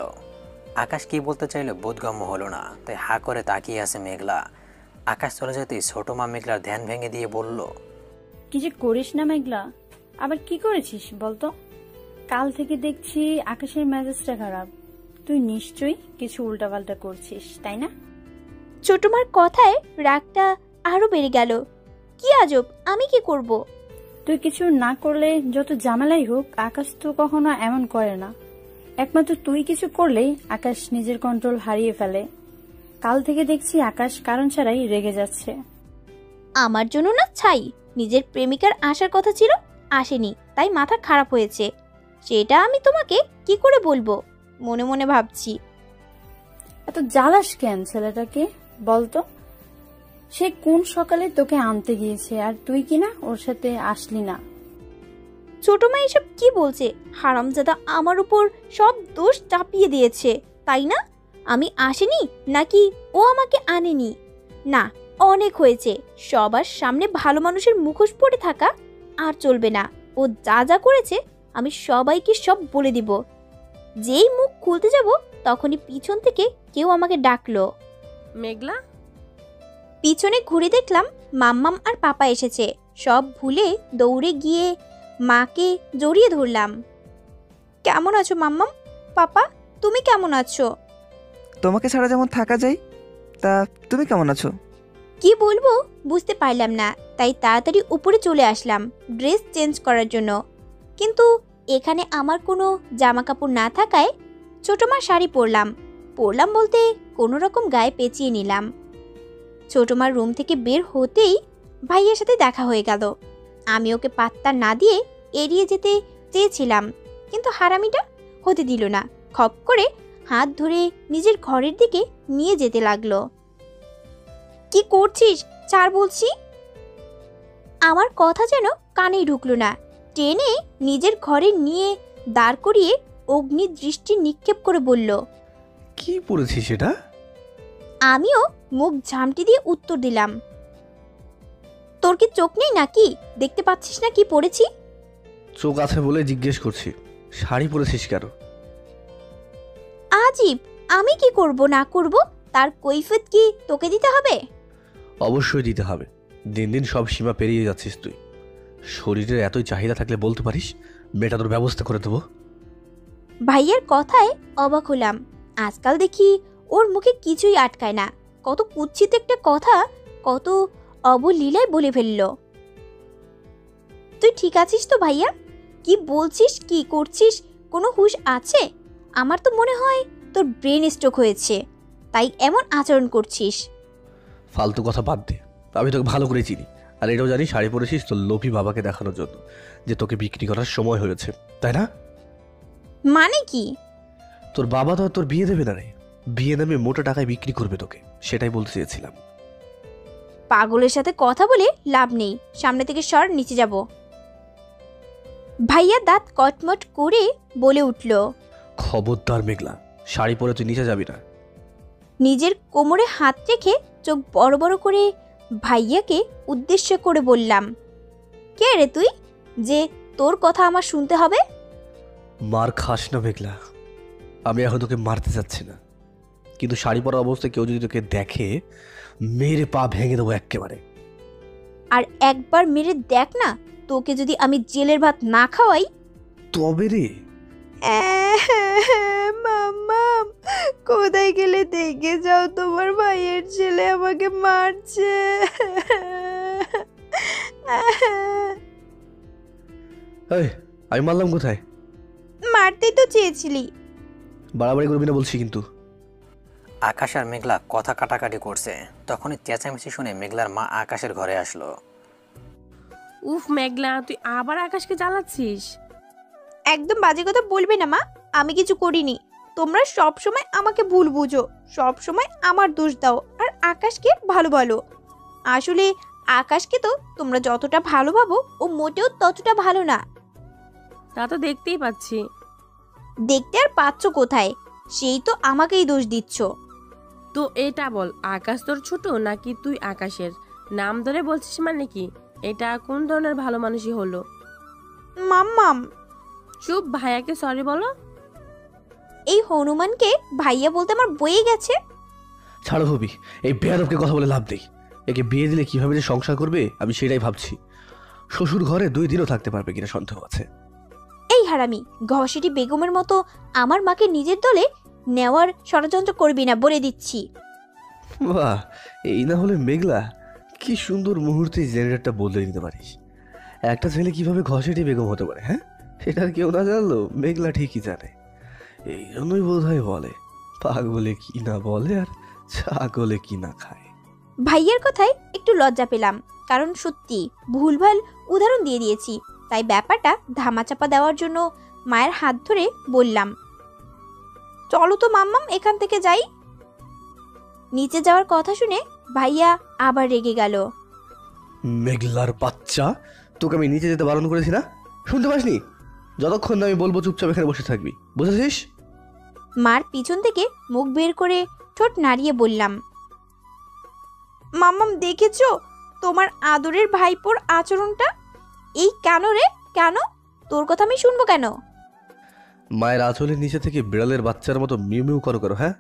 আকাশ কি বলতে চাইলো বোধগম্য হলো না, তাই হা করে তাকিয়ে আছে মেঘলা। আকাশ চলে যেতেই ছোট মা মেঘলার ধ্যান ভেঙে দিয়ে বলল, কি যে করিস না মেঘলা, আবার কি করেছিস বলতো? কাল থেকে দেখছি আকাশের মেজাজটা খারাপ। তুই নিশ্চয়ই কিছু উল্টাপাল্টা করছিস, তাই না? ছোটমার কথায় রাগটা আরো বেড়ে গেল। কি আজব, আমি কি করব? তুই কিছু না করলে যত ঝামেলাই হোক, আকাশ তো কখনো এমন করে না। একমাত্র তুই কিছু করলেই আকাশ নিজের কন্ট্রোল হারিয়ে ফেলে। কাল থেকে দেখছি আকাশ কারণ ছাড়াই রেগে যাচ্ছে। আমার জন্য না ছাই, নিজের প্রেমিকার আসার কথা ছিল, আসেনি, তাই মাথা খারাপ হয়েছে। সেটা আমি তোমাকে কি করে বলবো, মনে মনে ভাবছি। এত জ্বালাস কেন ছেলেটাকে বলতো? সে কোন সকালে তোকে আনতে গিয়েছে আর তুই কিনা ওর সাথে আসলি না? ছোট মা এসব কি বলছে? হারামজাদা আমার উপর সব দোষ চাপিয়ে দিয়েছে, তাই না? আমি আসিনি নাকি ও আমাকে আনেনি? না, অনেক হয়েছে। সবার সামনে ভালো মানুষের মুখোশ পরে থাকা আর চলবে না। ও যা যা করেছে আমি সবাইকে সব বলে দিব। যেই মুখ খুলতে যাব তখনই পিছন থেকে কেউ আমাকে ডাকলো। মেঘলা, পিছনে ঘুরে দেখলাম মাম্মাম আর পাপা এসেছে। সব ভুলে দৌড়ে গিয়ে মাকে জড়িয়ে ধরলাম। কেমন আছো মাম্মাম? পাপা, তুমি কেমন আছো? তোমাকে ছাড়া যেমন থাকা যায়, তা তুমি কেমন আছো? কি বলবো বুঝতে পারলাম না, তাই তাড়াতাড়ি উপরে চলে আসলাম ড্রেস চেঞ্জ করার জন্য। কিন্তু এখানে আমার কোনো জামা কাপড় না থাকায় ছোট মার শাড়ি পরলাম বলতে কোনো রকম গায়ে পেঁচিয়ে নিলাম। ছোট মার রুম থেকে বের হতেই ভাইয়ের সাথে দেখা হয়ে গেল। আমি ওকে পাত্তা না দিয়ে এড়িয়ে যেতে চেয়েছিলাম, কিন্তু হারামিটা হতে দিল না। খপ করে হাত ধরে নিজের ঘরের দিকে নিয়ে যেতে লাগলো। কি করছিস? ছাড় বলছি। আমার কথা যেন কানেই ঢুকলো না। টেনে নিজের ঘরে নিয়ে দাঁড় করিয়ে অগ্নি দৃষ্টি নিক্ষেপ করে বলল। কি পড়েছিস সেটা? আমিও মুখ ঝামটি দিয়ে উত্তর দিলাম, তোর কি চোখ নেই নাকি? দেখতে পাচ্ছিস না কি পড়েছি? চোখ আছে বলে জিজ্ঞেস করছি, শাড়ি পরেছিস কেন? আজীব, আমি কি করব না করব তার কৈফিয়ত কি তোকে দিতে হবে? অবশ্যই দিতে হবে। দিন দিন সব সীমা পেরিয়ে যাচ্ছিস তুই। শরীরের এতই চাহিদা থাকলে বলতে পারিস, মেয়েটা তোর ব্যবস্থা করে দেবো। ভাইয়ের কথায় অবাক হলাম। আজকাল দেখি ওর মুখে কিছুই আটকায় না। কত কুৎসিত একটা কথা কত অবলীলায় বলে ফেলল। তুই ঠিক আছিস তো ভাইয়া? কি বলছিস, কি করছিস, কোনো হুঁশ আছে? আমার তো মনে হয় তোর ব্রেন স্ট্রোক হয়েছে, তাই এমন আচরণ করছিস। ফালতু কথা বাদ দে, আমি তোকে ভালো করে চিনি। আর এটাও জানি শাড়ি পরেছিস তোর লোভী বাবাকে দেখানোর জন্য যে তোকে বিক্রি করার সময় হয়েছে, তাই না? মানে কি? তোর বাবা তো আর তোর বিয়ে দেবে না রে, বিয়ে নামে মোটা টাকায় বিক্রি করবে তোকে, সেটাই বলতে চেয়েছিলাম। পাগলের সাথে কথা বলে লাভ নেই, সামনে থেকে সর, নিচে যাব। ভাইয়া দাঁত কটমট করে বলে উঠল। খবরদার মেঘলা, শাড়ি পরে তুই নিচে যাবি না। নিজের কোমরে হাত রেখে চোখ বড় বড় করে ভাইয়াকে উদ্দেশ্য করে বললাম, কে রে তুই যে তোর কথা আমার শুনতে হবে? মার খাস না মেঘলা, আমি এখন তোকে মারতে চাচ্ছি না, কিন্তু শাড়ি পরা অবস্থায় কেউ যদি তোকে দেখে মেরে পা ভেঙে দেবো একেবারে। আর একবার মেরে দেখ না, তোকে যদি আমি জেলের ভাত না খাওয়াই। তবে রে। মাম্মাম, কোথায় গেলে দেখে যাও, তোমার ভাইয়ের ছেলে আমাকে মারছে। এই, আমি মারলাম কোথায়? মারতেই তো চেয়েছিলি। বাড়াবাড়ি করবি না বলছি কিন্তু। আকাশ আর মেঘলা কথা কাটাকাটি করছে, তখনই চেঁচামেচি শুনে মেঘলার মা আকাশের ঘরে আসলো। উফ মেঘলা, তুই আবার আকাশকে জ্বালাচ্ছিস। একদম বাজে কথা বলবে না মা, আমি কিছু করিনি। তোমরা সব সময় আমাকে ভুল বুঝো, সব সময় আমার দোষ দাও আর আকাশকে ভালো বলো। আসলে আকাশকে তো তোমরা যতটা ভালো ভাবো ও মোটেও ততটা ভালো না। তা তো দেখতেই পাচ্ছি। দেখতে আর পাচ্ছ কোথায়? সেই তো আমাকেই দোষ দিচ্ছ। তো এটা বল, আকাশ তোর ছোট নাকি তুই আকাশের? নাম ধরে বলছিস মানে কি? এটা কোন ধরনের ভালো মানুষই হলো? মাম্মাম, চুপ, ভাইয়াকে সরি বলো। এই হনুমানকে ভাইয়া বলতে আমার বয়ে গেছে। ছাড়ো ভবি, এই বেয়াদবকে কথা বলে লাভ নেই। একে বিয়ে দিলে কিভাবে যে সংসার করবে আমি সেটাই ভাবছি। শ্বশুর ঘরে 2 দিনও থাকতে পারবে কিনা সন্দেহ আছে। এই হারামি, ঘষেটি বেগমের মতো আমার মাকে নিজের দলে নেওয়ার ষড়যন্ত্র করবি না বলে দিচ্ছি। বাহ, এই না হলে মেঘলা, কি সুন্দর মুহূর্তে জেনারেটরটা বদলে দিতে পারিস। একটা ছেলে কিভাবে ঘষেটি বেগম হতে পারে, হ্যাঁ? সেটা কেউ না জানলো মেঘলা ঠিকই জানে। এই জন্যই বোধ হয় বলে, পাগলে কি না বলে আর ছাগলে কি না খায়। ভাইয়ের কথায় একটু লজ্জা পেলাম, কারণ সত্যি ভুলভাল উদাহরণ দিয়ে দিয়েছি। তাই ব্যাপারটা ধামাচাপা দেওয়ার জন্য মায়ের হাত ধরে বললাম, চলো তো মাম্মাম, এখান থেকে যাই। নিচে যাওয়ার কথা শুনে ভাইয়া আবার রেগে গেল। মেঘলার বাচ্চা, তোকে আমি নিচে যেতে বারণ করেছি না? শুনতে পাসনি? যতক্ষণ না আমি বলবো চুপচাপ এখানে বসে থাকবি, বুঝেছিস? মার পিছন থেকে মুখ বের করে ঠোঁট নাড়িয়ে বললাম, মাম্মাম দেখেছো তোমার আদরের ভাইপোর আচরণটা? এই কেন রে, কেন? তোর কথা আমি শুনবো কেন? মায়ের আঁচলের নিচে থেকে বিড়ালের বাচ্চার মতো মিউ মিউ করো করো, হ্যাঁ?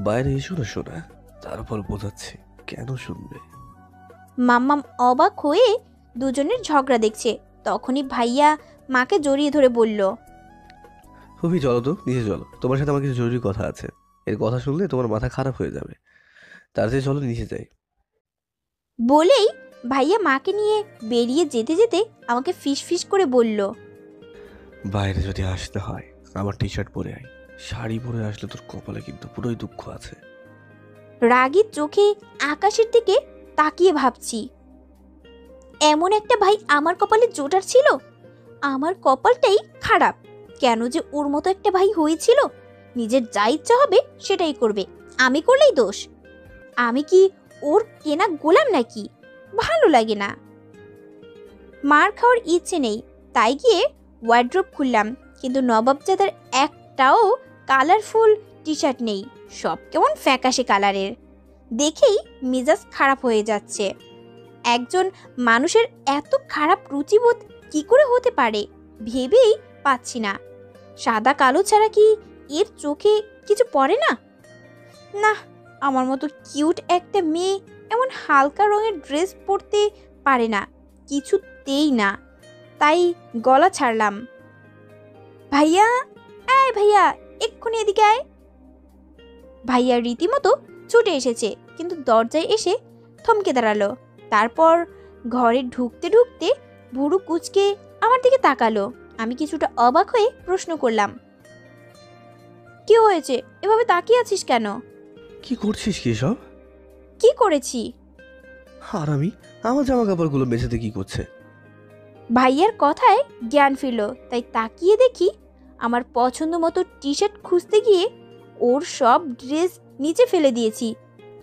বাইরে এসো না শোনা, তারপর বোঝাচ্ছি কেন শুনবে। মাম্মাম অবাক হয়ে দুজনের ঝগড়া দেখছে। তখনই ভাইয়া মাকে জড়িয়ে ধরে বলল, হুবি চলো তো, নিচে চলো, তোমার সাথে আমার কিছু জরুরি কথা আছে। এর কথা শুনলে তোমার মাথা খারাপ হয়ে যাবে, তার চেয়ে চলো নিচে যাই। বলেই ভাইয়া মাকে নিয়ে বেরিয়ে যেতে যেতে আমাকে ফিস ফিস করে বলল, বাইরে যদি আসতে হয় আমার টি শার্ট পরে আয়, শাড়ি পরে আসলে তোর কপালে কিন্তু পুরোই দুঃখ আছে। রাগীর চোখে আকাশের দিকে তাকিয়ে ভাবছি, এমন একটা ভাই আমার কপালে জোটার ছিল। আমার কপালটাই খারাপ, কেন যে ওর মতো একটা ভাই হয়েছিল। নিজের যা ইচ্ছা হবে সেটাই করবে, আমি করলেই দোষ। আমি কি ওর কেনা গোলাম নাকি? ভালো লাগে না। মার খাওয়ার ইচ্ছে নেই, তাই গিয়ে ওয়ার্ড্রোব খুললাম, কিন্তু নবাবজাদার একটাও কালারফুল টি শার্ট নেই, সব কেমন ফ্যাকাশে কালারের। দেখেই মেজাজ খারাপ হয়ে যাচ্ছে। একজন মানুষের এত খারাপ রুচিবোধ কি করে হতে পারে ভেবেই পাচ্ছি না। সাদা কালো ছাড়া কি এর চোখে কিছু পড়ে না? না, আমার মতো কিউট একটা মেয়ে এমন হালকা রঙের ড্রেস পরতে পারে না, কিছুতেই না। তাই গলা ছাড়লাম, ভাইয়া, আয় ভাইয়া, এক্ষুনি এদিকে আয়। ভাইয়া রীতিমতো ছুটে এসেছে, কিন্তু দরজায় এসে থমকে দাঁড়ালো। তারপর ঘরে ঢুকতে ঢুকতে ভুরু কুচকে আমার দিকে তাকালো। আমি কিছুটা অবাক হয়ে প্রশ্ন করলাম, কি হয়েছে, এভাবে তাকিয়ে আছিস কেন? কি করছিস কি সব? কি করেছি? আর আমি আমার জামা কাপড়গুলো মেঝেতে কি করছে? ভাইয়ার কথায় জ্ঞান ফিরল, তাই তাকিয়ে দেখি আমার পছন্দ মতো টি শার্ট খুঁজতে গিয়ে ওর সব ড্রেস নিচে ফেলে দিয়েছি।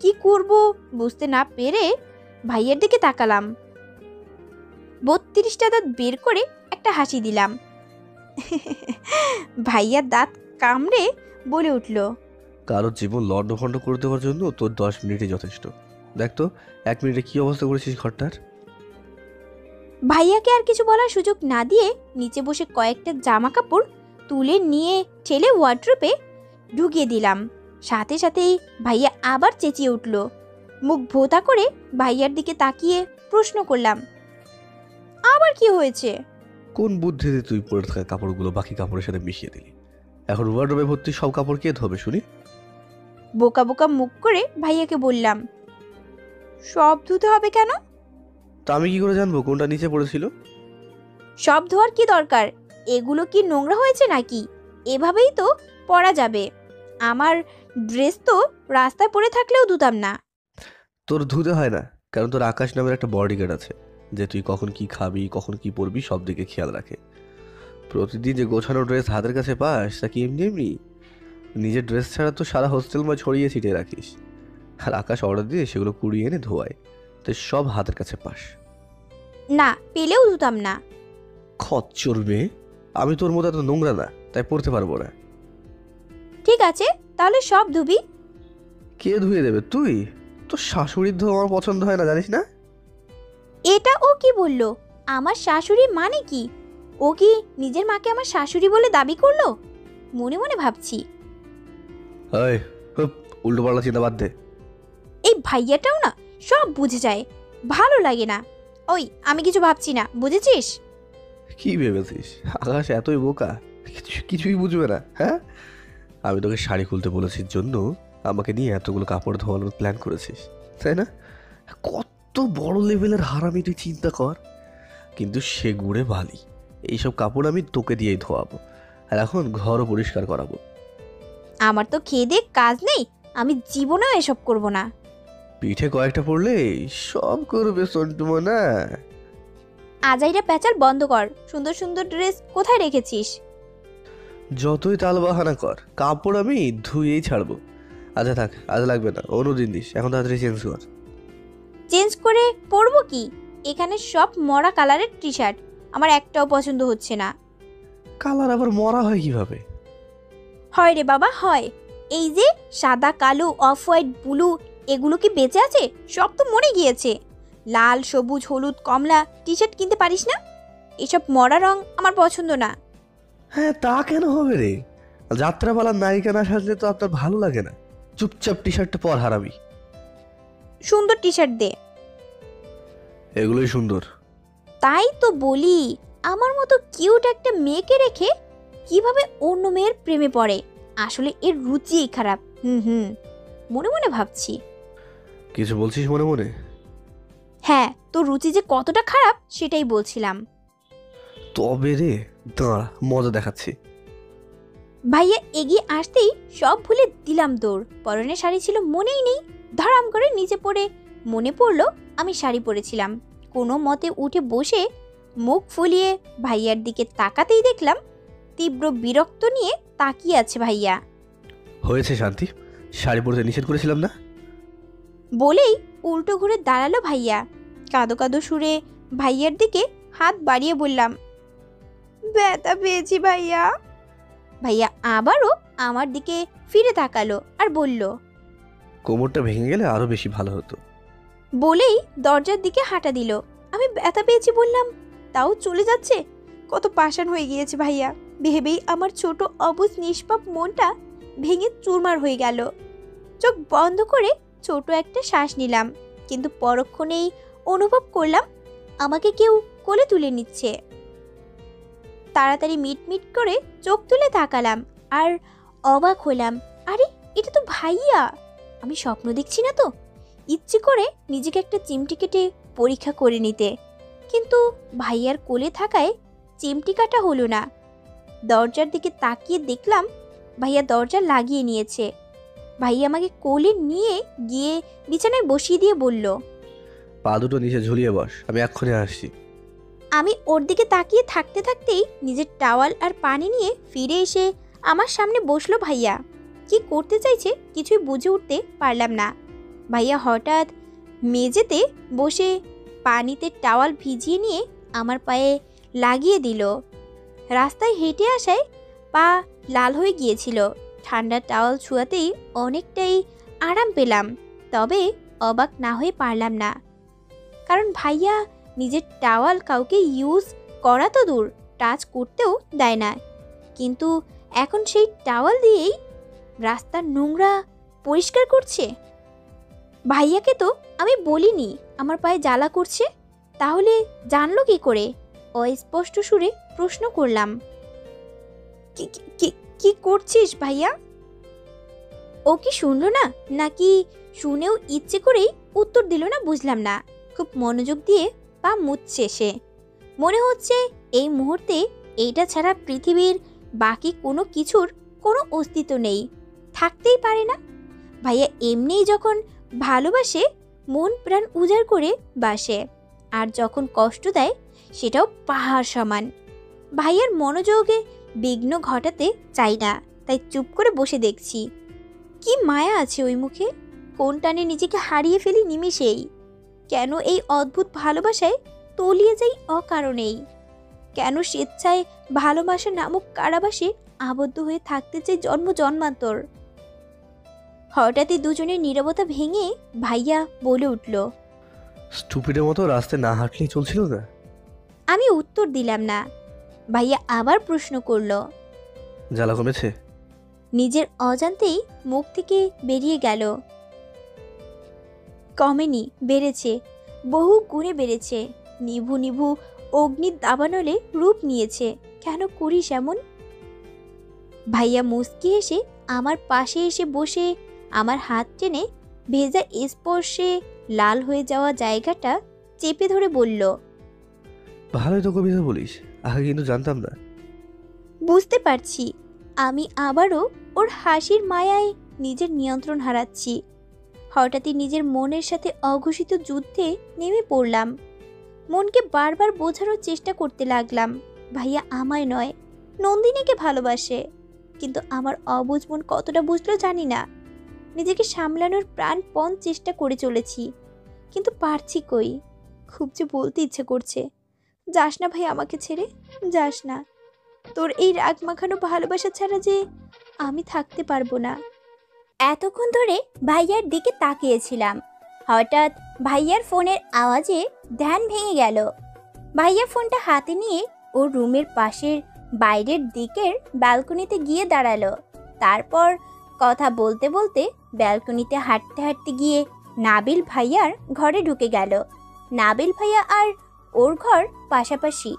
কি করব বুঝতে না পেরে ভাইয়ার দিকে তাকালাম। 32টা দাঁত বের করে একটা হাসি দিলাম। ভাইয়ার দাঁত কামড়ে বলে উঠল, কারোর জীবন লন্ডভন্ড করে দেওয়ার জন্য তোর 10 মিনিটই যথেষ্ট। দেখ তো 1 মিনিটে কি অবস্থা করেছিস ঘরটার। ভাইয়াকে আর কিছু বলার সুযোগ না দিয়ে নিচে বসে কয়েকটা জামা কাপড় তুলে নিয়ে ঠেলে ওয়ার্ড্রোবে ঢুকিয়ে দিলাম। সাথে সাথেই ভাইয়া আবার চেঁচিয়ে উঠল। মুখ ভোঁতা করে ভাইয়ার দিকে তাকিয়ে প্রশ্ন করলাম, আবার কি হয়েছে? কোন বুদ্ধিতে তুই পরে থাকা কাপড়গুলো বাকি কাপড়ের সাথে মিশিয়ে দিলি? এখন ওয়ার্ডরোবে ভর্তি সব কাপড় কে ধোবে শুনি? বোকা বোকা মুখ করে ভাইয়াকে বললাম, সব ধুতে হবে কেন? তা আমি কি করে জানবো কোনটা নিচে পড়েছিল? সব ধোয়ার কি দরকার? এগুলো কি নোংরা হয়েছে নাকি? এভাবেই তো পরা যাবে। আমার ড্রেস তো রাস্তায় পড়ে থাকলেও ধুতাম না। তোর ধুতে হয় না, কারণ তোর আকাশ নামের একটা বডিগার্ড আছে, যে তুই কখন কি খাবি কখন কি পরবি সব দিকে খেয়াল রাখে। প্রতিদিন যে গোছানো ড্রেস হাতের কাছে পাস তা কি এমনি এমনি? নিজের ড্রেস ছাড়া তো সারা হোস্টেলময় ছড়িয়ে ছিটিয়ে রাখিস, আর আকাশ অর্ডার দিয়ে সেগুলো কুড়িয়ে এনে ধোয়ায়, তো সব হাতের কাছে পাস। না, পেলেও ধুতাম না। খচ্চর মেয়ে, আমি তোর মতো এত নোংরা না, তাই পড়তে পারবো না। ঠিক আছে, তাহলে সব ধুবি। কে ধুয়ে দেবে? তুই? তোর শাশুড়ির ধোয়া আমার পছন্দ হয় না, জানিস না? এটা ও কি বলল? আমার শাশুড়ি মানে কি? ও কি নিজের মাকে আমার শাশুড়ি বলে দাবি করলো? মনে মনে ভাবছি। উল্টো পাল্টা চিন্তা বাদ দে। এই ভাইয়াটাও না সব বুঝে যায়, ভালো লাগে না। ওই, আমি কিছু ভাবছি না, বুঝেছিস? কি ভেবেছিস আকাশ এতই বোকা? কিছুই বুঝবে না, হ্যাঁ? আমি তোকে শাড়ি খুলতে বলেছি জন্য আমাকে নিয়ে এতগুলো কাপড় ধোয়ানোর প্ল্যান করেছিস, তাই না? কত বড় লেভেলের হারামি তুই চিন্তা কর। কিন্তু সে গুড়ে বালি, এইসব কাপড় আমি তোকে দিয়েই ধোয়াবো, আর এখন ঘরও পরিষ্কার করাবো। আমার তো খেয়ে দিয়ে কাজ নেই, আমি জীবনেও এসব করব না। পিঠে কয়েকটা পড়লে সব করবে সন্টুমো না। আজাইরা প্যাচাল বন্ধ কর। সুন্দর সুন্দর ড্রেস কোথায় রেখেছিস? যতই তাল বাহানা কর, কাপড় আমি ধুয়েই ছাড়বো। আচ্ছা থাক, আজ লাগবে না, অন্যদিন দিস, এখন তাড়াতাড়ি চেঞ্জ কর। চেঞ্জ করে পরবো কি? এখানে সব মরা কালারের টি শার্ট, আমার একটাও পছন্দ হচ্ছে না। কালার আবার মরা হয় কিভাবে? হয় রে বাবা হয়, এই যে সাদা কালো অফ হোয়াইট ব্লু এগুলো কি বেঁচে আছে? সব তো মরে গিয়েছে। লাল সবুজ হলুদ কমলা টি শার্ট কিনতে পারিস না? এসব মরা রং আমার পছন্দ না। হ্যাঁ, তা কেন হবে রে? যাত্রাপালার নায়িকা না সাজলে তো আপনার ভালো লাগে না। চুপচাপ টি শার্টটা পর, হারাবি। সুন্দর টি শার্ট দে। এগুলোই সুন্দর। তাই তো বলি, আমার মতো কিউট একটা মেয়েকে রেখে কিভাবে অন্য মেয়ের প্রেমে পড়ে। আসলে এর রুচিই খারাপ। মনে মনে ভাবছি। কিছু বলছিস মনে মনে? হ্যাঁ, তোর রুচি যে কতটা খারাপ সেটাই বলছিলাম। তবে রে, দাঁড়া, মজা দেখাচ্ছি। ভাইয়া এগিয়ে আসতেই সব ভুলে দিলাম দৌড়। পরনের শাড়ি ছিল মনেই নেই। ধড়াম করে নিচে পড়ে মনে পড়লো আমি শাড়ি পরেছিলাম। কোনো মতে উঠে বসে মুখ ফুলিয়ে ভাইয়ার দিকে তাকাতেই দেখলাম তীব্র বিরক্ত নিয়ে তাকিয়ে আছে ভাইয়া। হয়েছে শান্তি, শাড়ি পরতে নিষেধ করেছিলাম না? বলেই উল্টো ঘুরে দাঁড়ালো ভাইয়া। কাঁদো কাঁদো সুরে ভাইয়ার দিকে হাত বাড়িয়ে বললাম, ব্যথা পেয়েছি ভাইয়া। ভাইয়া আবারও আমার দিকে ফিরে তাকালো আর বলল, কোমরটা ভেঙে গেলে আরো বেশি ভালো হতো। বলেই দরজার দিকে হাঁটা দিল। আমি ব্যথা পেয়েছি বললাম, তাও চলে যাচ্ছে। কত পাষাণ হয়ে গিয়েছে ভাইয়া। ভেবেই আমার ছোট অবুঝ নিষ্পাপ মনটা ভেঙে চুরমার হয়ে গেল। চোখ বন্ধ করে ছোট একটা শ্বাস নিলাম, কিন্তু পরক্ষণেই অনুভব করলাম আমাকে কেউ কোলে তুলে নিচ্ছে। তাড়াতাড়ি মিটমিট করে চোখ তুলে তাকালাম আর অবাক হলাম, আরে এটা তো ভাইয়া। আমি স্বপ্ন দেখছি না তো? ইচ্ছে করে নিজেকে একটা চিমটি কেটে পরীক্ষা করে নিতে, কিন্তু ভাইয়ার কোলে থাকায় চিমটি কাটা হলো না। দরজার দিকে তাকিয়ে দেখলাম ভাইয়া দরজা লাগিয়ে নিয়েছে। ভাইয়া আমাকে কোলে নিয়ে গিয়ে বিছানায় বসিয়ে দিয়ে বলল, পা দুটো নিচে ঝুলিয়ে বস, আমি এক্ষুনি আসছি। আমি ওর দিকে তাকিয়ে থাকতে থাকতেই নিজের টাওয়াল আর পানি নিয়ে ফিরে এসে আমার সামনে বসলো ভাইয়া। কি করতে চাইছে কিছুই বুঝে উঠতে পারলাম না। ভাইয়া হঠাৎ মেঝেতে বসে পানিতে টাওয়াল ভিজিয়ে নিয়ে আমার পায়ে লাগিয়ে দিল। রাস্তায় হেঁটে আসায় পা লাল হয়ে গিয়েছিল। ঠান্ডা টাওয়াল ছোঁয়াতেই অনেকটাই আরাম পেলাম, তবে অবাক না হয়ে পারলাম না, কারণ ভাইয়া নিজের টাওয়াল কাউকে ইউজ করা তো দূর, টাচ করতেও দেয় না। কিন্তু এখন সেই টাওয়াল দিয়েই রাস্তার নোংরা পরিষ্কার করছে। ভাইয়াকে তো আমি বলিনি আমার পায়ে জ্বালা করছে, তাহলে জানলো কি করে? অস্পষ্ট সুরে প্রশ্ন করলাম, কি করছিস ভাইয়া? ও কি শুনলো না, নাকি শুনেও ইচ্ছে করেই উত্তর দিল না বুঝলাম না। খুব মনোযোগ দিয়ে পা মুছছে সে। মনে হচ্ছে এই মুহূর্তে এইটা ছাড়া পৃথিবীর বাকি কোনো কিছুর কোনো অস্তিত্ব নেই, থাকতেই পারে না। ভাইয়া এমনিই যখন ভালোবাসে মন প্রাণ উজাড় করে বাসে, আর যখন কষ্ট দেয় সেটাও পাহাড় সমান। ভাইয়ার মনোযোগে বিঘ্ন ঘটাতে চাই না, তাই চুপ করে বসে দেখছি। কি মায়া আছে ওই মুখে, কোন টানে নিজেকে হারিয়ে ফেলি নিমেষেই। কেন এই অদ্ভুত ভালোবাসায় তলিয়ে যাই অকারণেই? কেন স্বেচ্ছায় ভালোবাসা নামক কারাবাসে আবদ্ধ হয়ে থাকতে চাই জন্ম জন্মান্তর? হঠাৎই দুজনের নীরবতা ভেঙে ভাইয়া বলে উঠল, স্টুপিডের মতো রাস্তায় না হাঁটলেই চলছিল না? আমি উত্তর দিলাম না। ভাইয়া আবার প্রশ্ন করল, জ্বালা কমেছে? নিজের অজান্তেই মুখ থেকে বেরিয়ে গেল, কমেনি, বেড়েছে, বহু গুণে বেড়েছে। নিভু নিভু অগ্নির দাবানলে রূপ নিয়েছে। কেন করিস এমন? ভাইয়া মুচকি এসে আমার পাশে এসে বসে আমার হাত টেনে ভেজা স্পর্শে লাল হয়ে যাওয়া জায়গাটা চেপে ধরে বলল, ভালোই তো কবিতা বলিস, আগে কিন্তু জানতাম না। বুঝতে পারছি আমি আবারও ওর হাসির মায়ায় নিজের নিয়ন্ত্রণ হারাচ্ছি। হঠাৎই নিজের মনের সাথে অঘোষিত যুদ্ধে নেমে পড়লাম। মনকে বারবার বোঝানোর চেষ্টা করতে লাগলাম ভাইয়া আমায় নয়, নন্দিনীকে ভালোবাসে। কিন্তু আমার অবুঝ মন কতটা বুঝলো জানি না। নিজেকে সামলানোর প্রাণপণ চেষ্টা করে চলেছি, কিন্তু পারছি কই। খুব যে বলতে ইচ্ছে করছে, যাস না ভাই আমাকে ছেড়ে, যাস না। তোর এই রাগ মাখানো ভালোবাসা ছাড়া যে আমি থাকতে পারবো না। এতক্ষণ ধরে ভাইয়ার দিকে তাকিয়েছিলাম। হঠাৎ ভাইয়ার ফোনের আওয়াজে ধ্যান ভেঙে গেল। ভাইয়া ফোনটা হাতে নিয়ে ওর রুমের পাশের বাইরের দিকের ব্যালকনিতে গিয়ে দাঁড়ালো। তারপর কথা বলতে বলতে ব্যালকনিতে হাঁটতে হাঁটতে গিয়ে নাবিল ভাইয়ার ঘরে ঢুকে গেল। নাবিল ভাইয়া আর ওর ঘর পাশাপাশি,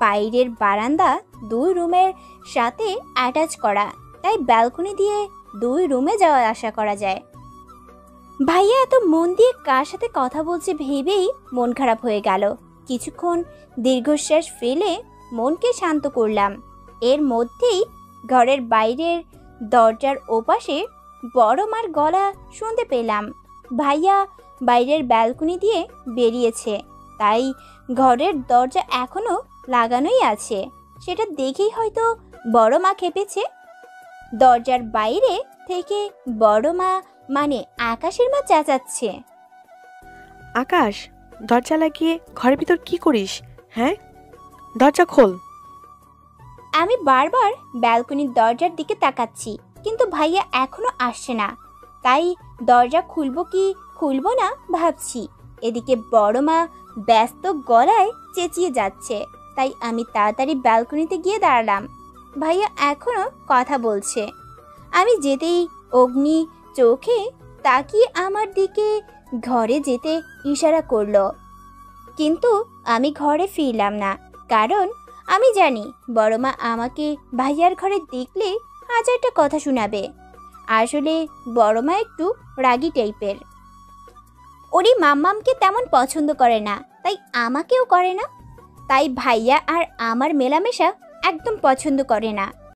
বাইরের বারান্দা 2 রুমের সাথে অ্যাটাচ করা, তাই ব্যালকনি দিয়ে 2 রুমে যাওয়া আসা করা যায়। ভাইয়া এত মন দিয়ে কার সাথে কথা বলছে ভেবেই মন খারাপ হয়ে গেল। কিছুক্ষণ দীর্ঘশ্বাস ফেলে মনকে শান্ত করলাম। এর মধ্যেই ঘরের বাইরের দরজার ওপাশে বড় মার গলা শুনতে পেলাম। ভাইয়া বাইরের ব্যালকনি দিয়ে বেরিয়েছে, তাই ঘরের দরজা এখনো লাগানোই আছে। সেটা দেখেই হয়তো বড় মা খেপেছে। দরজার বাইরে থেকে বড় মা মানে আকাশের মা চেঁচাচ্ছে, আকাশ, দরজা লাগিয়ে ঘরের ভিতর কি করিস? হ্যাঁ, দরজা খোল। আমি বারবার ব্যালকনির দরজার দিকে তাকাচ্ছি, কিন্তু ভাইয়া এখনো আসছে না। তাই দরজা খুলবো কি খুলবো না ভাবছি। এদিকে বড় মা ব্যস্ত গলায় চেঁচিয়ে যাচ্ছে, তাই আমি তাড়াতাড়ি ব্যালকনিতে গিয়ে দাঁড়ালাম। ভাইয়া এখনো কথা বলছে। আমি যেতেই অগ্নি চোখে তাকিয়ে আমার দিকে ঘরে যেতে ইশারা করলো, কিন্তু আমি ঘরে ফিরলাম না। কারণ আমি জানি বড় মা আমাকে ভাইয়ার ঘরে দেখলে 1000টা কথা শোনাবে। আসলে বড় মা একটু রাগী টাইপের। ওরই মাম্মামকে তেমন পছন্দ করে না, তাই আমাকেও করে না। তাই ভাইয়া আর আমার মেলামেশা একদম পছন্দ করে না।